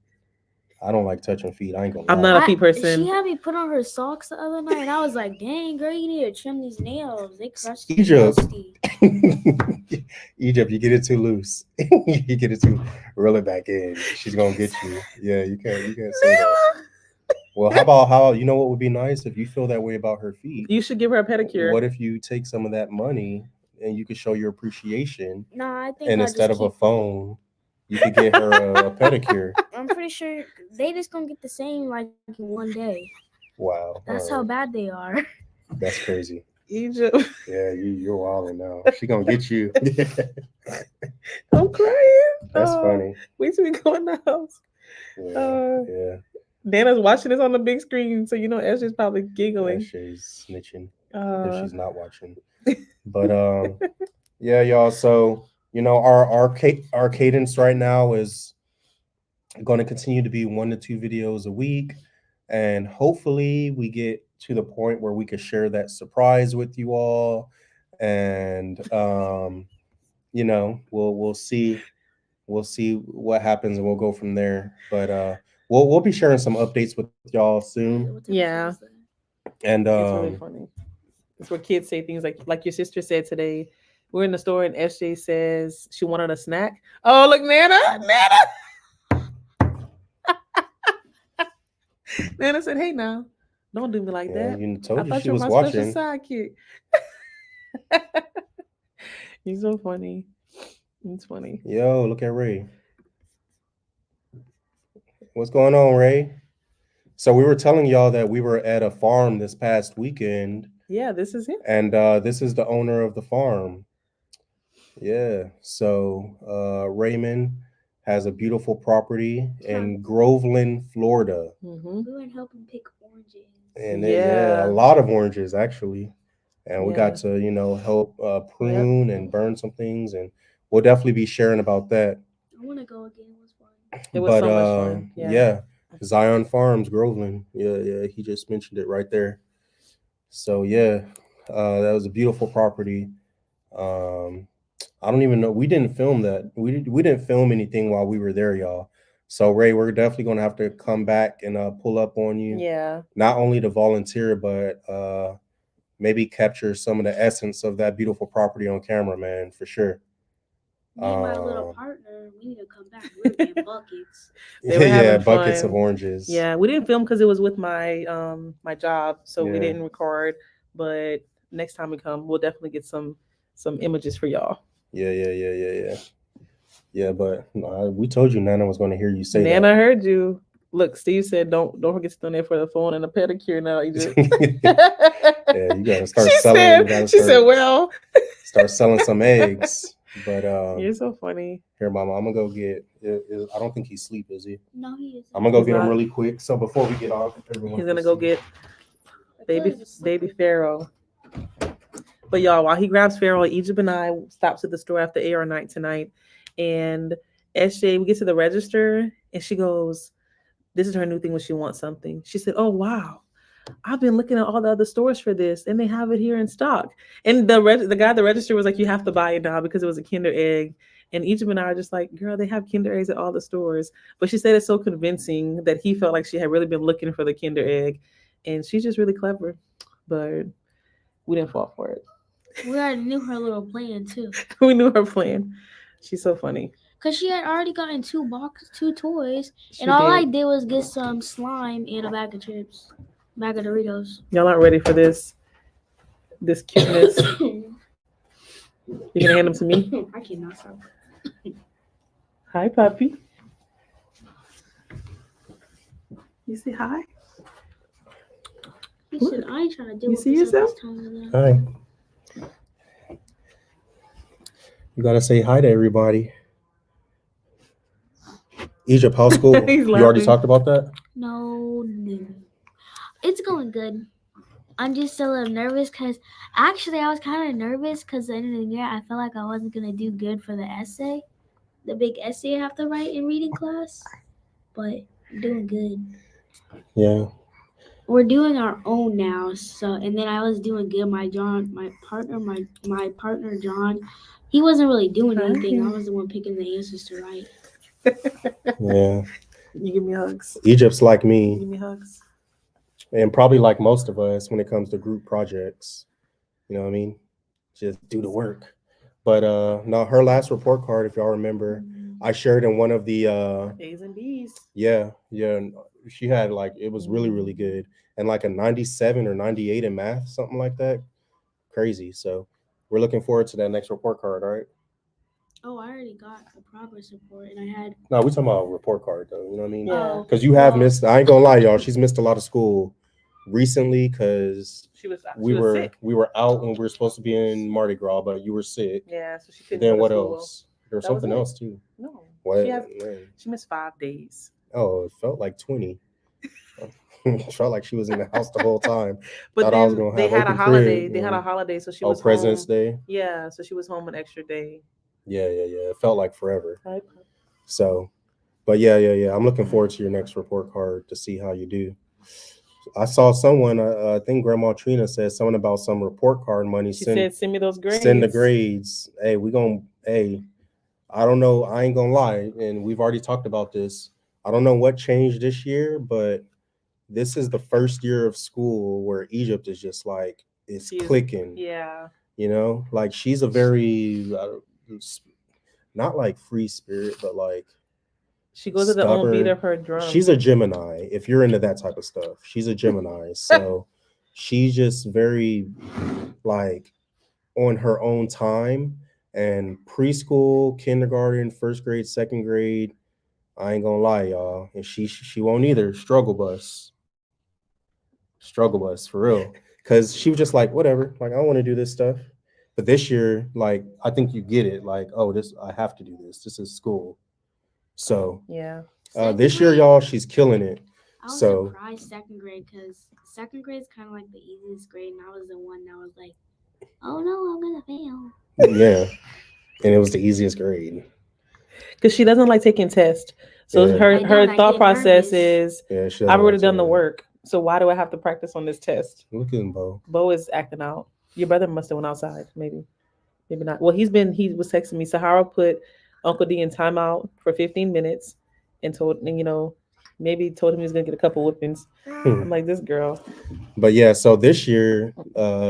I don't like touching feet. I ain't gonna lie. I'm not a feet person. She had me put on her socks the other night, and I was like, "Dang, girl, you need to trim these nails. They crusty." Egypt, you get it too loose. You get it too. Reel it back in. She's gonna get you. Yeah, you can't say that. Well, how you know what would be nice if you feel that way about her feet? You should give her a pedicure. What if you take some of that money and you could show your appreciation? No, I think And instead of a phone, you could get her a pedicure. I'm pretty sure they just gonna get the same like in one day. Wow. That's how bad they are. That's crazy. Egypt. Yeah, you're wilding now. She gonna get you. I'm crying. That's funny. Wait till we go in the house. Yeah. Nana's watching this on the big screen, so you know Ashley's probably giggling. Ashley's snitching if she's not watching. But yeah, y'all. So you know our cadence right now is going to continue to be 1 to 2 videos a week, and hopefully we get to the point where we can share that surprise with you all, and you know we'll see what happens, and we'll go from there. But we'll be sharing some updates with y'all soon. Yeah, and it's really funny. It's where kids say things like your sister said today. We're in the store and SJ says she wanted a snack. Oh, look, Nana. Nana said, "Hey, now, don't do me like that." You told I you she thought was you were my watching. special sidekick. He's so funny. It's funny. Yo, look at Ray. What's going on, Ray? So we were telling y'all that we were at a farm this past weekend. Yeah, this is him. And this is the owner of the farm. Yeah. So Raymond has a beautiful property in Groveland, Florida. Mm-hmm. We went helping pick oranges. And a lot of oranges actually. And we got to, you know, help prune and burn some things, and we'll definitely be sharing about that. I want to go again. It was fun. It was so much fun. Yeah. Zion Farms, Groveland. Yeah. He just mentioned it right there. So yeah, that was a beautiful property. I don't even know. We didn't film that. We didn't film anything while we were there, y'all. So Ray, we're definitely gonna have to come back and pull up on you. Yeah. Not only to volunteer, but maybe capture some of the essence of that beautiful property on camera, man, for sure. Me and my little partner, we need to come back. We're getting buckets. Buckets of oranges. Yeah, we didn't film because it was with my my job, so we didn't record. But next time we come, we'll definitely get some images for y'all. Yeah, but we told you Nana was going to hear you say that. Nana heard you. Look, Steve said, don't forget to donate for the phone and a pedicure now. You just... Yeah, you got to start selling. She said, well. Start selling some eggs. But you're so funny. Here, Mama, I'm going to go get, I don't think he's asleep, is he? No, he isn't. I'm going to go get him really quick. So before we get off, he's going to go get baby Pharaoh. But y'all, while he grabs Pharaoh, Egypt and I stopped at the store after AR night tonight. And SJ, we get to the register and she goes, this is her new thing when she wants something. She said, oh, wow. I've been looking at all the other stores for this and they have it here in stock. And the guy at the register was like, you have to buy it now because it was a Kinder egg. And Egypt and I are just like, girl, they have Kinder eggs at all the stores. But she said it's so convincing that he felt like she had really been looking for the Kinder egg. And she's just really clever. But we didn't fall for it. We already knew her little plan too. We knew her plan. She's so funny. Because she had already gotten 2 toys. And all I did was get some slime and a bag of chips. Bag of Doritos. Y'all aren't ready for this cuteness. You gonna hand them to me? I cannot stop. Hi, puppy. You say hi? He said, I ain't trying to deal with this yourself? Hi. You gotta say hi to everybody. Egypt, how's school? You already talked about that? No. It's going good. I'm just a little nervous because actually I was kind of nervous because at the end of the year I felt like I wasn't going to do good for the essay. The big essay I have to write in reading class. But I'm doing good. Yeah. We're doing our own now. So and then I was doing good. My partner John, he wasn't really doing anything. I was the one picking the answers to write. Yeah. You give me hugs. Egypt's like me. You give me hugs. And probably like most of us when it comes to group projects. You know what I mean? Just do the work. But no, her last report card, if y'all remember, I shared in one of the A's and B's. Yeah. And she had like it was really, really good. And like a 97 or 98 in math, something like that. Crazy. So we're looking forward to that next report card, all right? Oh, I already got the progress report, and I had. No, we talking about a report card though. You know what I mean? Yeah. Because you have missed. I ain't gonna lie, y'all. She's missed a lot of school recently because we were out when we were supposed to be in Mardi Gras, but you were sick. Yeah, so she couldn't. Then go to what school. else? There was something else too. No. What? She missed 5 days. Oh, it felt like 20. It felt like she was in the house the whole time. But Thought then I was gonna they have had a open holiday. crib, They had a holiday, so she was President's home. Day. Yeah, so she was home an extra day. Yeah. It felt like forever. Right. So, but yeah. I'm looking forward to your next report card to see how you do. I saw someone, I think Grandma Trina said something about some report card money. She said, "Send me those grades." Send the grades. Hey, I don't know. I ain't gonna lie, and we've already talked about this. I don't know what changed this year, but this is the first year of school where Egypt is just like it's clicking. Yeah. You know, like she's a very not like free spirit, but like she goes at the own beat of her drum. She's a Gemini. If you're into that type of stuff, she's a Gemini. So she's just very like on her own time. And preschool, kindergarten, first grade, second grade, I ain't gonna lie, y'all. And she won't either. Struggle bus for real. Because she was just like, whatever. Like I don't want to do this stuff. But this year, like I think you get it. Like, oh, I have to do this. This is school. So yeah. This year, y'all, she's killing it. I was surprised second grade because second grade is kind of like the easiest grade, and I was the one that was like, "Oh no, I'm gonna fail." Yeah, and it was the easiest grade because she doesn't like taking tests. So her thought process is, I've already done the work, so why do I have to practice on this test? Look at him, Bo. Bo is acting out. Your brother must have went outside, maybe not. Well, he was texting me. Sahara put Uncle D in timeout for 15 minutes and told him he was gonna get a couple whippings. I'm like, this girl. But yeah, so this year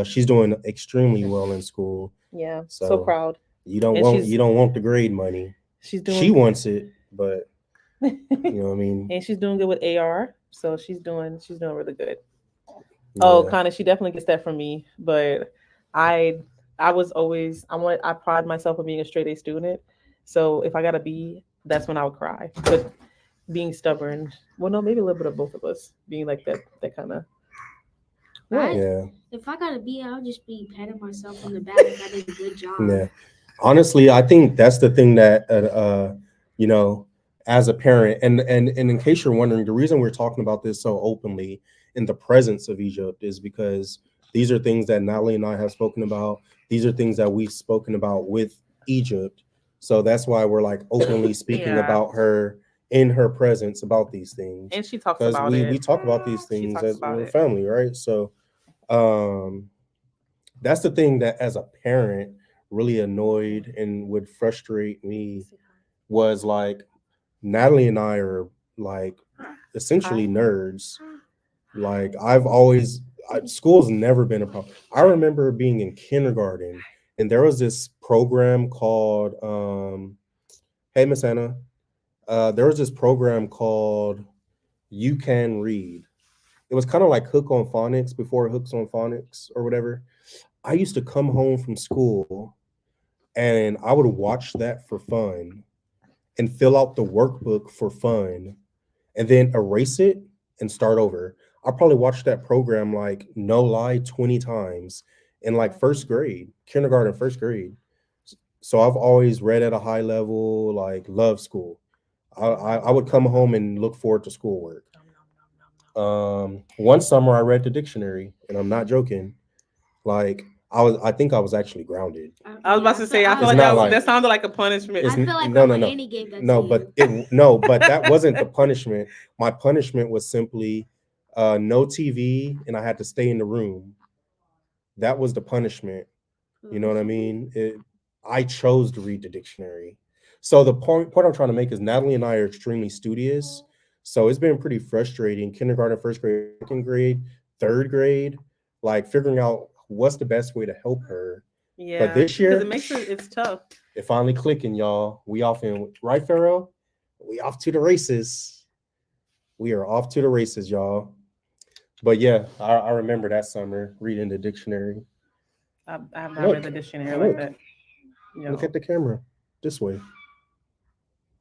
she's doing extremely well in school. Yeah, so proud. You don't want the grade money. She wants it, but you know what I mean. And she's doing good with AR, so she's doing really good. Yeah. Oh, Connor, she definitely gets that from me, but I pride myself on being a straight A student. So if I got a B, that's when I would cry. But being stubborn, well, no, maybe a little bit of both of us being like that kind of. Yeah. If I got a B, I'll just be patting myself on the back. I did a good job. Yeah. Honestly, I think that's the thing that as a parent, and in case you're wondering, the reason we're talking about this so openly in the presence of Egypt is because these are things that Natalie and I have spoken about. These are things that we've spoken about with Egypt. So that's why we're like openly speaking about her in her presence about these things. And she talks about it. We talk about these things as a family, right? So that's the thing that as a parent really annoyed and would frustrate me was like Natalie and I are like essentially nerds. Like school's never been a problem. I remember being in kindergarten and there was this program called hey Miss Anna, there was this program called You Can Read. It was kind of like Hook on Phonics before Hooks on Phonics or whatever. I used to come home from school and I would watch that for fun and fill out the workbook for fun and then erase it and start over. I probably watched that program like no lie 20 times in like kindergarten, first grade. So I've always read at a high level, like love school. I would come home and look forward to schoolwork. One summer I read the dictionary, and I'm not joking. Like I think I was actually grounded. I was about to say, I feel like that sounded like a punishment. I feel like Annie gave that to you. But that wasn't the punishment. My punishment was simply no TV, and I had to stay in the room. That was the punishment. You know what I mean? I chose to read the dictionary. So the point I'm trying to make is Natalie and I are extremely studious. So it's been pretty frustrating. Kindergarten, first grade, second grade, third grade, like figuring out what's the best way to help her. Yeah, but this year it's tough. It finally clicking, y'all. We off in, right, Pharaoh? We off to the races. We are off to the races, y'all. But yeah, I remember that summer reading the dictionary. I have not read the dictionary like that. Look at the camera. This way.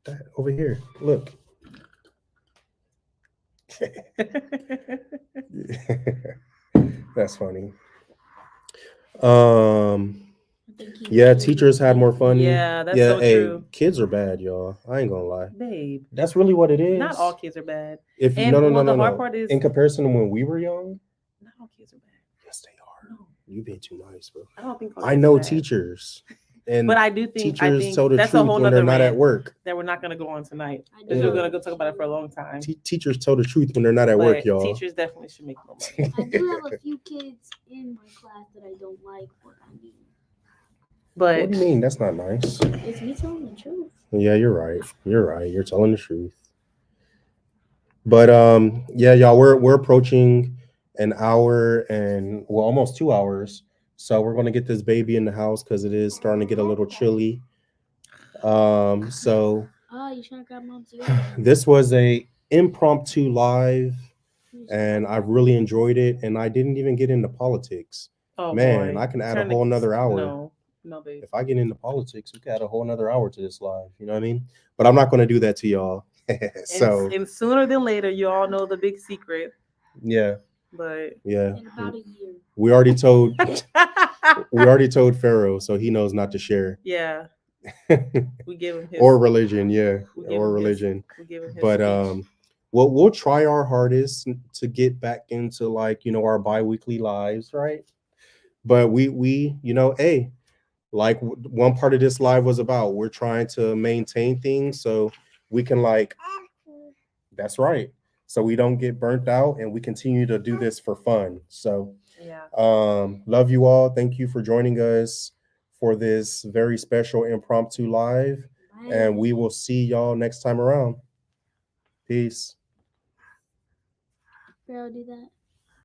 That over here. Look. That's funny. Yeah, teachers had more fun. Yeah, that's so true. Kids are bad, y'all. I ain't gonna lie. Babe. That's really what it is. Not all kids are bad. If and no. The hard part is in comparison to when we were young. Not all kids are bad. Yes, they are. No. You being too nice, bro. I don't think I know teachers. But I do think teachers tell the truth when they're not at work. That we're not going to go on tonight because we're going to go talk about it for a long time. Teachers tell the truth when they're not at work, y'all. Teachers definitely should make more money. I do have a few kids in my class that I don't like, but I mean. But what do you mean? That's not nice. It's me telling the truth. Yeah, you're right. You're telling the truth. But yeah, y'all, we're approaching an hour and almost 2 hours. So we're going to get this baby in the house because it is starting to get a little chilly. So you trying to grab mom's this was a impromptu live, and I've really enjoyed it. And I didn't even get into politics. Oh, man, boy. I can add a whole nother hour. No, babe. If I get into politics, we could add a whole nother hour to this live. You know what I mean? But I'm not going to do that to y'all. So and sooner than later, you all know the big secret. Yeah. But yeah, in about a year. we already told Pharaoh, so he knows not to share. Yeah. We give him his or religion, yeah. Or religion. We give him his but speech. we'll try our hardest to get back into our bi-weekly lives, right? But we hey, like one part of this live was about, we're trying to maintain things so we can that's right. So we don't get burnt out and we continue to do this for fun. So yeah. Love you all. Thank you for joining us for this very special impromptu live. Bye. And we will see y'all next time around. Peace. I'll do that.